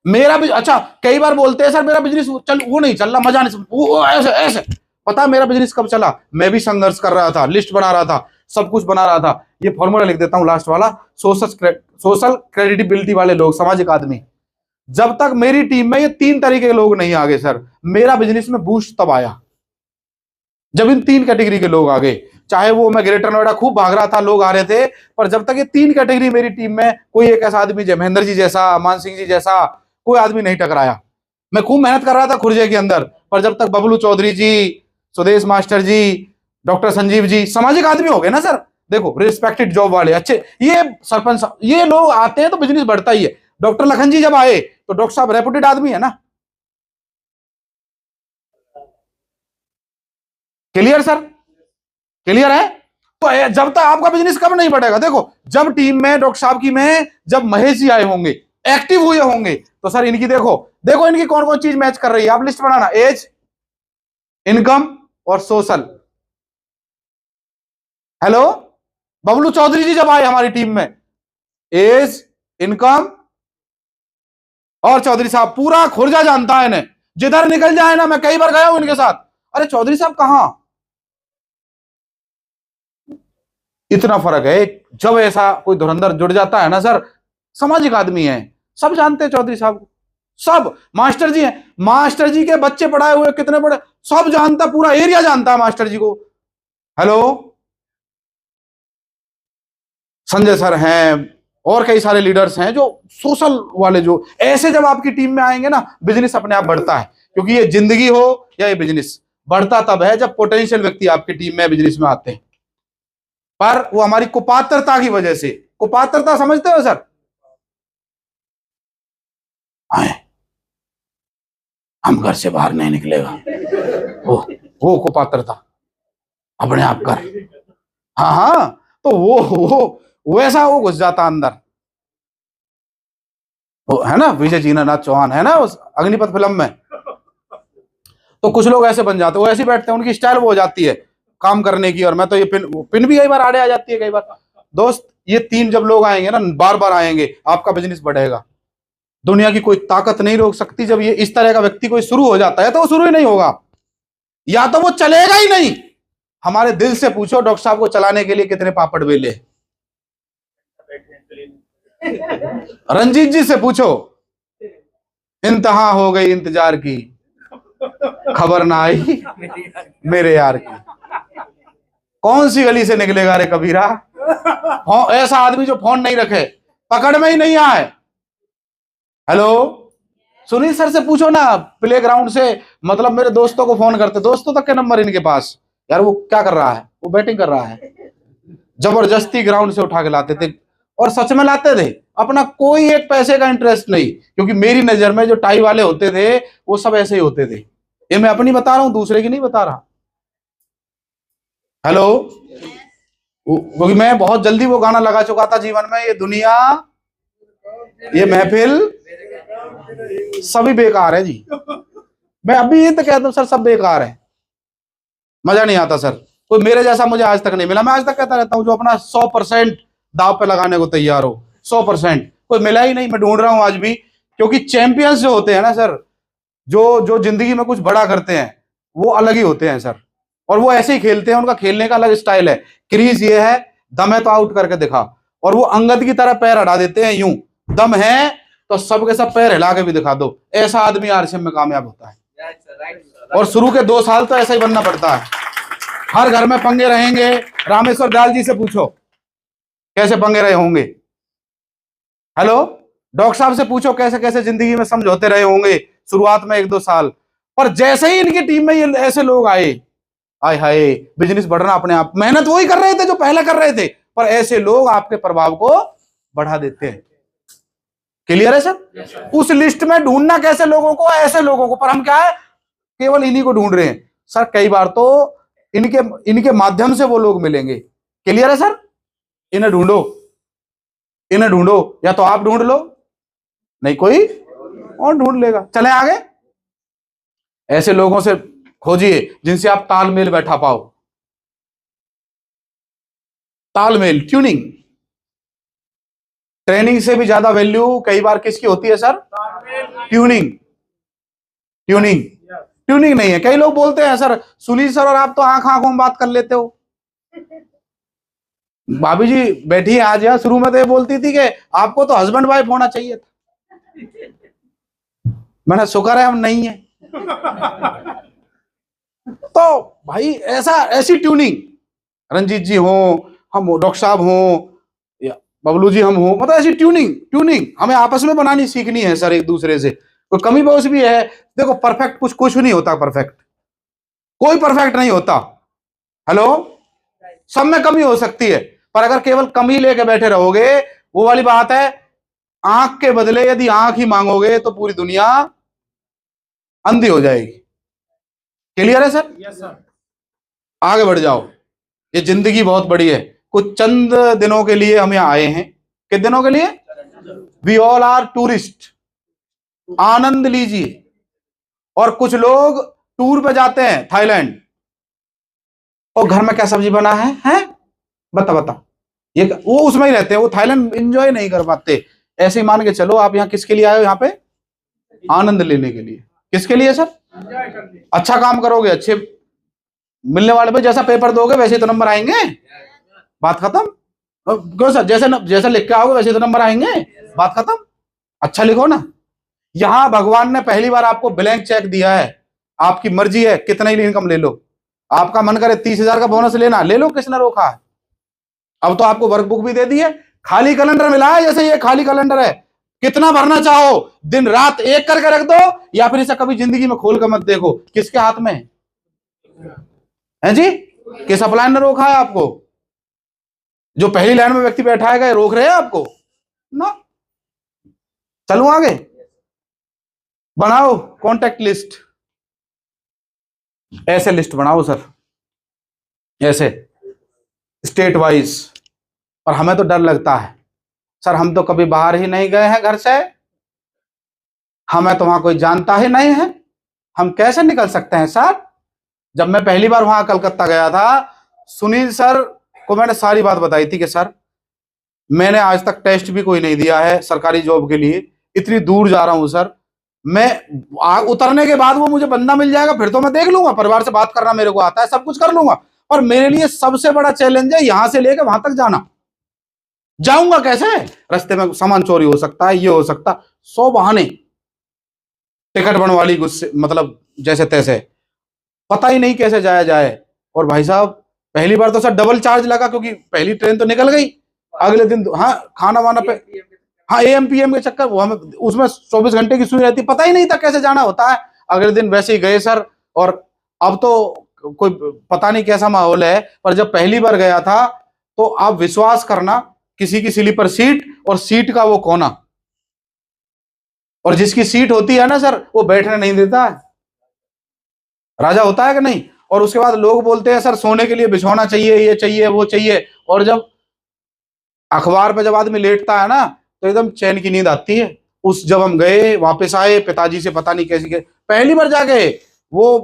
मेरा भी अच्छा, कई बार बोलते हैं सर मेरा बिजनेस चल, वो नहीं चल रहा, मजा नहीं, वो ऐसे ऐसे। पता है मेरा बिजनेस कब चला? मैं भी संघर्ष कर रहा था, लिस्ट बना रहा था, सब कुछ बना रहा था। ये फॉर्मूला लिख देता हूं लास्ट वाला, सोशल क्रेडिबिलिटी वाले लोग, सामाजिक आदमी। जब तक मेरी टीम में ये 3 तरीके के लोग नहीं आ गए सर, मेरा बिजनेस में बूस्ट तब आया जब इन 3 कैटेगरी के लोग आ गए। चाहे वो मैं ग्रेटर नोएडा खूब भाग रहा था, लोग आ रहे थे, पर जब तक ये 3 कैटेगरी मेरी टीम में, कोई एक ऐसा आदमी जय महेंद्र जी जैसा, मान सिंह जी जैसा कोई आदमी नहीं टकराया। मैं खूब मेहनत कर रहा था खुर्जे के अंदर, पर जब तक बबलू चौधरी जी, सुदेश मास्टर जी, डॉक्टर संजीव जी सामाजिक आदमी हो गए ना सर, देखो रिस्पेक्टेड जॉब वाले अच्छे, ये सरपंच, ये लोग आते हैं तो बिजनेस बढ़ता ही है। डॉक्टर लखन जी जब आए तो डॉक्टर साहब रेपुटेड आदमी है ना। Clear sir? क्लियर है? तो जब तक आपका बिजनेस कब नहीं बढ़ेगा? देखो जब टीम में डॉक्टर साहब की में जब महेश जी आए होंगे, एक्टिव हुए होंगे, तो सर इनकी देखो इनकी कौन कौन चीज मैच कर रही है, आप लिस्ट बनाना, एज, इनकम और सोशल। हेलो, बबलू चौधरी जी जब आए हमारी टीम में, एज, इनकम और चौधरी साहब पूरा खुर्जा जानता है इन्हें, जिधर निकल जाए ना, मैं कई बार गया हूं इनके साथ, अरे चौधरी साहब कहां, इतना फर्क है। जब ऐसा कोई धुरंधर जुड़ जाता है ना सर, सामाजिक आदमी है, सब जानते हैं चौधरी साहब को, सब मास्टर जी हैं, मास्टर जी के बच्चे पढ़ाए हुए कितने बड़े, सब जानता, पूरा एरिया जानता है मास्टर जी को। हेलो, संजय सर हैं और कई सारे लीडर्स हैं जो सोशल वाले, जो ऐसे जब आपकी टीम में आएंगे ना, बिजनेस अपने आप बढ़ता है। क्योंकि ये जिंदगी हो या ये बिजनेस, बढ़ता तब है जब पोटेंशियल व्यक्ति आपकी टीम में बिजनेस में आते हैं। पर वो हमारी कुपात्रता की वजह से, कुपात्रता समझते हो सर, आए हम घर से बाहर नहीं निकलेगा, वो कुपात्रता अपने आप कर, हाँ हाँ, तो वो वैसा वो घुस जाता अंदर, वो है ना विजय जीनानाथ चौहान है ना उस अग्निपथ फिल्म में, तो कुछ लोग ऐसे बन जाते, वो ऐसे बैठते हैं, उनकी स्टाइल वो हो जाती है काम करने की। और मैं तो ये पिन भी कई बार आड़े आ जाती है कई बार। दोस्त, ये 3 जब लोग आएंगे ना, बार बार आएंगे, आपका बिजनेस बढ़ेगा। दुनिया की कोई ताकत नहीं रोक सकती। जब ये इस तरह का व्यक्ति कोई शुरू हो जाता है तो वो शुरू ही नहीं होगा, या तो वो चलेगा ही नहीं। हमारे दिल से पूछो डॉक्टर साहब को चलाने के लिए कितने पापड़ बेले, रंजीत जी से पूछो, इंतहा हो गई इंतजार की, खबर ना आई मेरे यार की। कौन सी गली से निकलेगा रे कबीरा? ऐसा आदमी जो फोन नहीं रखे, पकड़ में ही नहीं आए। हेलो, सुनील सर से पूछो ना, प्ले ग्राउंड से, मतलब मेरे दोस्तों को फोन करते, दोस्तों तक के नंबर इनके पास, यार वो क्या कर रहा है, वो बैटिंग कर रहा है, जबरदस्ती ग्राउंड से उठा के लाते थे। और सच में लाते थे, अपना कोई एक पैसे का इंटरेस्ट नहीं, क्योंकि मेरी नजर में जो टाई वाले होते थे वो सब ऐसे ही होते थे। ये मैं अपनी बता रहा हूं, दूसरे की नहीं बता रहा। हेलो, क्योंकि मैं बहुत जल्दी वो गाना लगा चुका था जीवन में, ये दुनिया ये महफिल सभी बेकार है जी। मैं अभी ये तो कहता हूं सर, सब बेकार है, मजा नहीं आता सर। कोई मेरे जैसा मुझे आज तक नहीं मिला। मैं आज तक कहता रहता हूं जो अपना 100% दाव पे लगाने को तैयार हो, 100%, कोई मिला ही नहीं। मैं ढूंढ रहा हूं आज भी, क्योंकि चैंपियंस जो होते हैं ना सर, जो जिंदगी में कुछ बड़ा करते हैं, वो अलग ही होते हैं सर। और वो ऐसे ही खेलते हैं, उनका खेलने का अलग स्टाइल है। क्रीज ये है, दम है तो आउट करके दिखा, और वो अंगद की तरह पैर हटा देते हैं यूं, दम है तो सबके सब पैर हिला के भी दिखा दो। ऐसा आदमी आरसीएम में कामयाब होता है। और शुरू के 2 साल तो ऐसा ही बनना पड़ता है। हर घर में पंगे रहेंगे। रामेश्वर दयाल जी से पूछो कैसे पंगे रहे होंगे। हेलो, डॉक्टर साहब से पूछो कैसे कैसे जिंदगी में समझौते रहे होंगे शुरुआत में 1-2 साल। पर जैसे ही इनकी टीम में ये ऐसे लोग आए, आय हाय, बिजनेस बढ़ना अपने आप। मेहनत वही कर रहे थे जो पहले कर रहे थे, पर ऐसे लोग आपके प्रभाव को बढ़ा देते हैं। क्लियर है सर? उस लिस्ट में ढूंढना कैसे लोगों को, ऐसे लोगों को। पर हम क्या है, केवल इन्हीं को ढूंढ रहे हैं सर। कई बार तो इनके माध्यम से वो लोग मिलेंगे। क्लियर है सर? इन्हें ढूंढो, इन्हें ढूंढो, या तो आप ढूंढ लो, नहीं कोई और ढूंढ लेगा। चले आगे, ऐसे लोगों से खोजिए जिनसे आप तालमेल बैठा पाओ। तालमेल, ट्यूनिंग। ट्रेनिंग से भी ज्यादा वैल्यू कई बार किसकी होती है सर? ट्यूनिंग। ट्यूनिंग, ट्यूनिंग नहीं है। कई लोग बोलते हैं सर, सुनील सर और आप तो आंखों में बात कर लेते हो। भाभी जी बैठी है आज, यहाँ शुरू में तो ये बोलती थी कि आपको तो हस्बैंड वाइफ होना चाहिए था। मैंने शुक्र है हम नहीं है। तो भाई ऐसी ट्यूनिंग, रंजीत जी हो, हम डॉक्टर साहब हो, या बबलू जी हम हो, मतलब ऐसी ट्यूनिंग हमें आपस में बनानी सीखनी है सर, एक दूसरे से। कोई कमी बहुत भी है, देखो परफेक्ट कुछ नहीं होता, परफेक्ट कोई परफेक्ट नहीं होता। हेलो, सब में कमी हो सकती है, पर अगर केवल कमी लेके बैठे रहोगे, वो वाली बात है, आंख के बदले यदि आंख ही मांगोगे तो पूरी दुनिया अंधी हो जाएगी। क्लियर है सर? Yes sir. आगे बढ़ जाओ। ये जिंदगी बहुत बड़ी है। कुछ चंद दिनों के लिए हम यहाँ आए हैं। कितने दिनों के लिए? We all are tourist. आनंद लीजिए। और कुछ लोग टूर पे जाते हैं थाईलैंड, और घर में क्या सब्जी बना है बता ये, वो उसमें ही रहते हैं, वो थाईलैंड एंजॉय नहीं कर पाते। ऐसे ही मान के चलो, आप यहाँ किसके लिए आए हो? यहाँ पे आनंद लेने के लिए। किसके लिए सर? अच्छा काम करोगे, अच्छे मिलने वाले पे, जैसा पेपर दोगे वैसे तो नंबर आएंगे। बात खत्म। क्यों सर, जैसे लिख के आओगे वैसे तो नंबर आएंगे, बात खत्म। अच्छा लिखो ना। यहां भगवान ने पहली बार आपको ब्लैंक चेक दिया है, आपकी मर्जी है कितना ही इनकम ले लो। आपका मन करे 30,000 का बोनस लेना, ले लो, किसने रोका है। अब तो आपको वर्कबुक भी दे दी है, खाली कैलेंडर मिला है, जैसे ये खाली कैलेंडर है, कितना भरना चाहो दिन रात एक करके रख दो, या फिर इसे कभी जिंदगी में खोल कर मत देखो। किसके हाथ में है जी? किस अपलाइन ने रोका है आपको? जो पहली लाइन में व्यक्ति बैठा है रोक रहे हैं आपको ना। चलू आगे, बनाओ कॉन्टेक्ट लिस्ट, ऐसे लिस्ट बनाओ सर, ऐसे स्टेट वाइज। और हमें तो डर लगता है सर, हम तो कभी बाहर ही नहीं गए हैं घर से, हमें तो वहां कोई जानता ही नहीं है, हम कैसे निकल सकते हैं सर। जब मैं पहली बार वहां कलकत्ता गया था, सुनील सर को मैंने सारी बात बताई थी कि सर मैंने आज तक टेस्ट भी कोई नहीं दिया है सरकारी जॉब के लिए, इतनी दूर जा रहा हूं सर, मैं उतरने के बाद वो मुझे बंदा मिल जाएगा फिर तो मैं देख लूंगा, परिवार से बात करना मेरे को आता है, सब कुछ कर लूंगा, और मेरे लिए सबसे बड़ा चैलेंज है यहां से लेकर वहां तक जाना। जाऊंगा कैसे? रास्ते में सामान चोरी हो सकता है, ये हो सकता, 100 बहाने, टिकट बनवा ली गुस्से, मतलब जैसे तैसे, पता ही नहीं कैसे जाया जाए। और भाई साहब पहली बार तो सर डबल चार्ज लगा, क्योंकि पहली ट्रेन तो निकल गई, अगले दिन हाँ खाना वाना पे, हाँ AM PM के चक्कर, वो हमें उसमें 24 घंटे की सुई रहती, पता ही नहीं था कैसे जाना होता है। अगले दिन वैसे ही गए सर, और अब तो कोई पता नहीं कैसा माहौल है, पर जब पहली बार गया था तो आप विश्वास करना, किसी की स्लीपर सीट और सीट का वो कोना, और जिसकी सीट होती है ना सर वो बैठने नहीं देता है, राजा होता है कि नहीं। और उसके बाद लोग बोलते हैं सर सोने के लिए बिछौना चाहिए, ये चाहिए वो चाहिए, और जब अखबार पे जब आदमी लेटता है ना तो एकदम चैन की नींद आती है। उस जब हम गए वापस आए, पिताजी से पता नहीं कैसी के पहली बार जाके, वो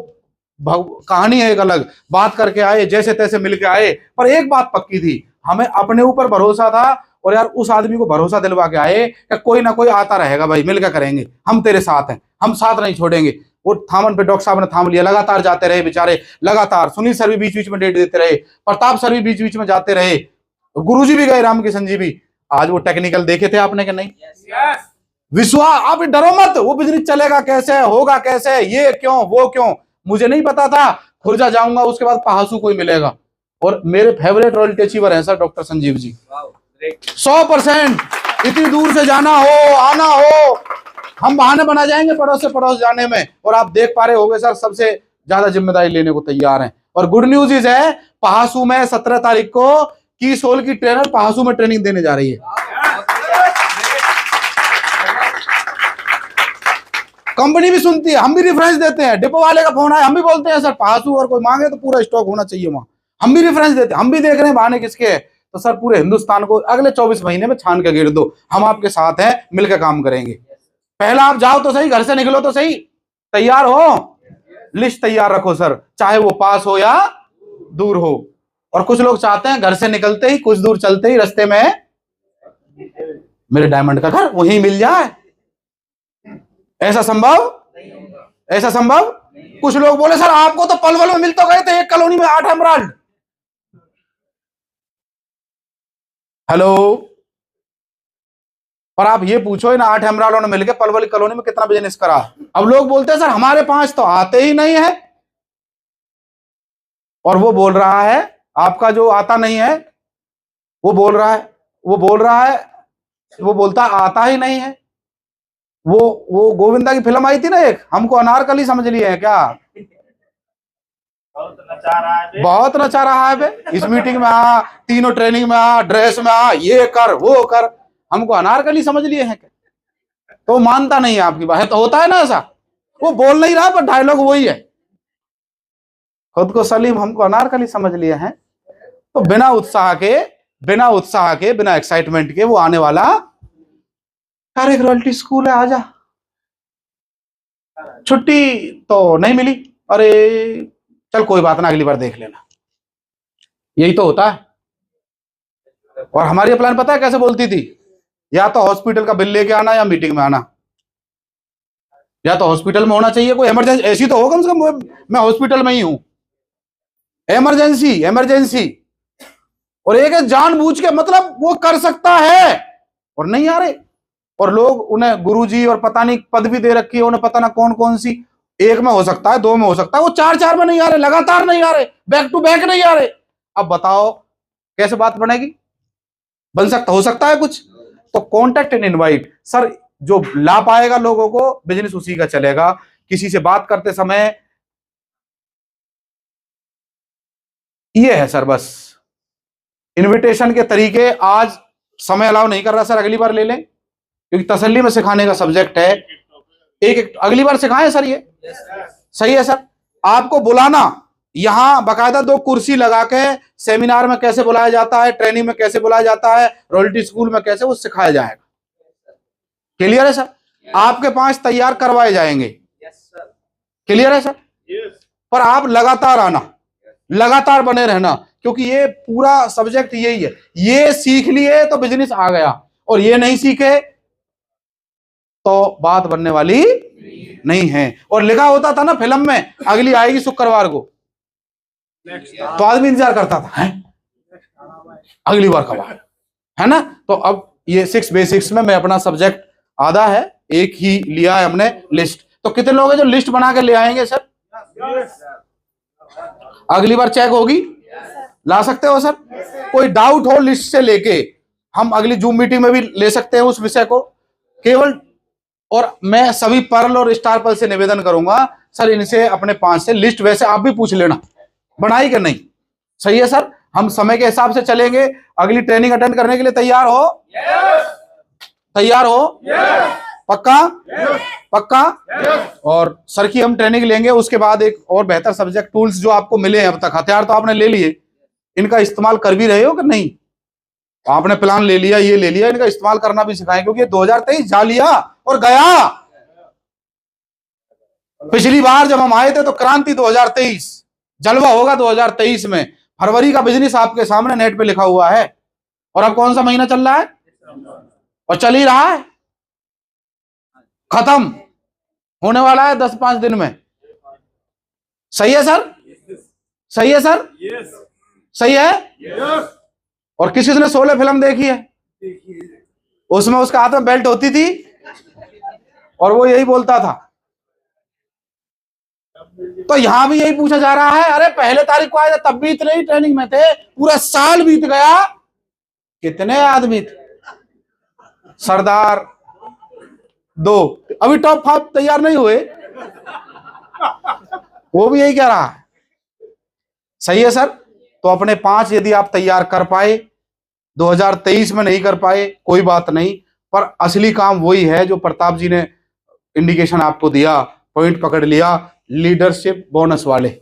कहानी है एक अलग, बात करके आए, जैसे तैसे मिल के आए, पर एक बात पक्की थी, हमें अपने ऊपर भरोसा था, और यार उस आदमी को भरोसा दिलवा के आए कि कोई ना कोई आता रहेगा भाई, मिलकर करेंगे, हम तेरे साथ हैं, हम साथ नहीं छोड़ेंगे। वो थामन पे डॉक्टर साहब ने थाम लिया, लगातार जाते रहे बेचारे, लगातार। सुनील सर भी बीच बीच में डेट देते रहे, प्रताप सर भी बीच बीच में जाते रहे, गुरुजी भी गए, रामकिशन जी भी। आज वो टेक्निकल देखे थे आपने कि नहीं? विश्वास, आप डरो मत, वो बिजनेस चलेगा कैसे, होगा कैसे, ये क्यों वो क्यों, मुझे नहीं पता था। खुर्जा जाऊंगा उसके बाद पहासू कोई मिलेगा, और मेरे फेवरेट रॉयल्टी अचीवर हैं सर डॉक्टर संजीव जी। 100% इतनी दूर से जाना हो, आना हो, हम बहाने बना जाएंगे पड़ोस से पड़ोस जाने में, और आप देख पा रहे होंगे सर सबसे ज्यादा जिम्मेदारी लेने को तैयार हैं। और गुड न्यूज इज है, पहासू में 17 तारीख को की सोल की ट्रेनर पहासू में ट्रेनिंग देने जा रही है। कंपनी भी सुनती है, हम भी रेफरेंस देते हैं, डिपो वाले का फोन आया हम भी बोलते हैं सर पहासू और कोई मांगे तो पूरा स्टॉक होना चाहिए वहां, हम भी रेफरेंस देते हैं, हम भी देख रहे हैं बहाने किसके है। तो सर पूरे हिंदुस्तान को अगले 24 महीने में छान के गिर दो, हम आपके साथ हैं, मिलकर काम करेंगे। पहला आप जाओ तो सही, घर से निकलो तो सही, तैयार हो, लिस्ट तैयार रखो सर, चाहे वो पास हो या दूर हो। और कुछ लोग चाहते हैं घर से निकलते ही कुछ दूर चलते ही रास्ते में मेरे डायमंड का घर वहीं मिल जाए, ऐसा संभव? ऐसा संभव? कुछ लोग बोले सर आपको तो पलवल में मिल तो गए थे, एक कॉलोनी में 8 एमराल्ड। हेलो, पर आप ये पूछो ना 8 एमराल्डों ने मिलकर पलवल कॉलोनी में कितना बिजनेस करा। अब लोग बोलते हैं सर हमारे 5 तो आते ही नहीं है, और वो बोल रहा है आपका जो आता नहीं है, वो बोल रहा है, वो बोलता आता ही नहीं है। वो गोविंदा की फिल्म आई थी ना एक, हमको अनारकली समझ लिए है क्या? बहुत नचा रहा है बे। बहुत नचा रहा है बे, इस मीटिंग में आ, तीनों ट्रेनिंग में आ, ड्रेस में आ, ये कर वो कर, हमको अनारकली समझ लिए हैं क्या? तो मानता नहीं है आपकी बात, तो होता है ना ऐसा, वो बोल नहीं रहा पर डायलॉग वही है, खुद को सलीम हमको अनारकली समझ लिए हैं। तो बिना उत्साह के बिना एक्साइटमेंट के वो आने वाला, यार एक रॉयल्टी स्कूल है आजा, छुट्टी तो नहीं मिली, अरे चल कोई बात ना अगली बार देख लेना, यही तो होता है। और हमारी प्लान पता है कैसे बोलती थी, या तो हॉस्पिटल का बिल लेके आना या मीटिंग में आना, या तो हॉस्पिटल में होना चाहिए, कोई इमरजेंसी ऐसी तो हो कम से कम, मैं हॉस्पिटल में ही हूं, इमरजेंसी और एक है जानबूझ के, मतलब वो कर सकता है और नहीं आ रहे, और लोग उन्हें गुरुजी और पता नहीं पदवी दे रखी है उन्हें, पता ना कौन कौन सी, एक में हो सकता है, दो में हो सकता है, वो चार चार में नहीं आ रहे, लगातार नहीं आ रहे, बैक टू बैक नहीं आ रहे। अब बताओ कैसे बात बनेगी? बन सकता, हो सकता है कुछ? तो कॉन्टेक्ट एंड इनवाइट सर, जो ला पाएगा लोगों को, बिजनेस उसी का चलेगा। किसी से बात करते समय ये है सर, बस इनविटेशन के तरीके आज समय अलाउ नहीं कर रहा सर, अगली बार ले लें, क्योंकि तसल्ली में सिखाने का सब्जेक्ट है। एक अगली बार सिखाएं सर, ये सही है सर। आपको बुलाना, यहां बाकायदा 2 कुर्सी लगा के सेमिनार में कैसे बुलाया जाता है, ट्रेनिंग में कैसे बुलाया जाता है, रॉयल्टी स्कूल में कैसे, वो सिखाया जाएगा। क्लियर है सर? आपके 5 तैयार करवाए जाएंगे। क्लियर है सर? पर आप लगातार आना, लगातार बने रहना, क्योंकि ये पूरा सब्जेक्ट यही है। ये सीख लिए तो बिजनेस आ गया, और ये नहीं सीखे तो बात बनने वाली नहीं है। और लिखा होता था ना फिल्म में, अगली आएगी शुक्रवार को, तो आदमी इंतजार करता था, है अगली बार कब आए, है ना। तो अब ये 6 बेसिक्स में मैं अपना सब्जेक्ट आधा है, एक ही लिया है हमने लिस्ट। तो कितने लोग हैं जो लिस्ट बना के ले आएंगे सर? अगली बार चेक होगी, ला सकते हो सर। कोई डाउट हो लिस्ट से लेके, हम अगली जूम मीटिंग में भी ले सकते हैं उस विषय को केवल। और मैं सभी पर्ल और स्टार पर्ल से निवेदन करूंगा सर, इनसे अपने 5 से लिस्ट, वैसे आप भी पूछ लेना बनाई कि नहीं, सही है सर। हम समय के हिसाब से चलेंगे। अगली ट्रेनिंग अटेंड करने के लिए तैयार हो? तैयार हो? पक्का? पक्का? और सर की हम ट्रेनिंग लेंगे, उसके बाद एक और बेहतर सब्जेक्ट, टूल्स जो आपको मिले हैं अब तक, हथियार तो आपने ले लिए, इनका इस्तेमाल कर भी रहे हो कि नहीं? आपने प्लान ले लिया, ये ले लिया, इनका इस्तेमाल करना भी सिखाएं, क्योंकि 2023 जा लिया और गया। पिछली बार जब हम आए थे तो क्रांति 2023, जलवा होगा 2023 में। फरवरी का बिजनेस आपके सामने नेट पे लिखा हुआ है, और अब कौन सा महीना चल रहा है? और चल ही रहा है, खत्म होने वाला है 10-5 दिन में। सही है सर? सही है सर? सही है? और किसी ने 16 फिल्म देखी है? उसमें उसका हाथ में बेल्ट होती थी और वो यही बोलता था। तो यहां भी यही पूछा जा रहा है, अरे पहले तारीख को आया तब भी इतने ही ट्रेनिंग में थे, पूरा साल बीत गया, कितने आदमी थे? सरदार 2, अभी टॉप 5 तैयार नहीं हुए, वो भी यही कह रहा है। सही है सर? तो अपने 5 यदि आप तैयार कर पाए, 2023 में नहीं कर पाए कोई बात नहीं, पर असली काम वही है जो प्रताप जी ने इंडिकेशन आपको दिया, पॉइंट पकड़ लिया, लीडरशिप बोनस वाले।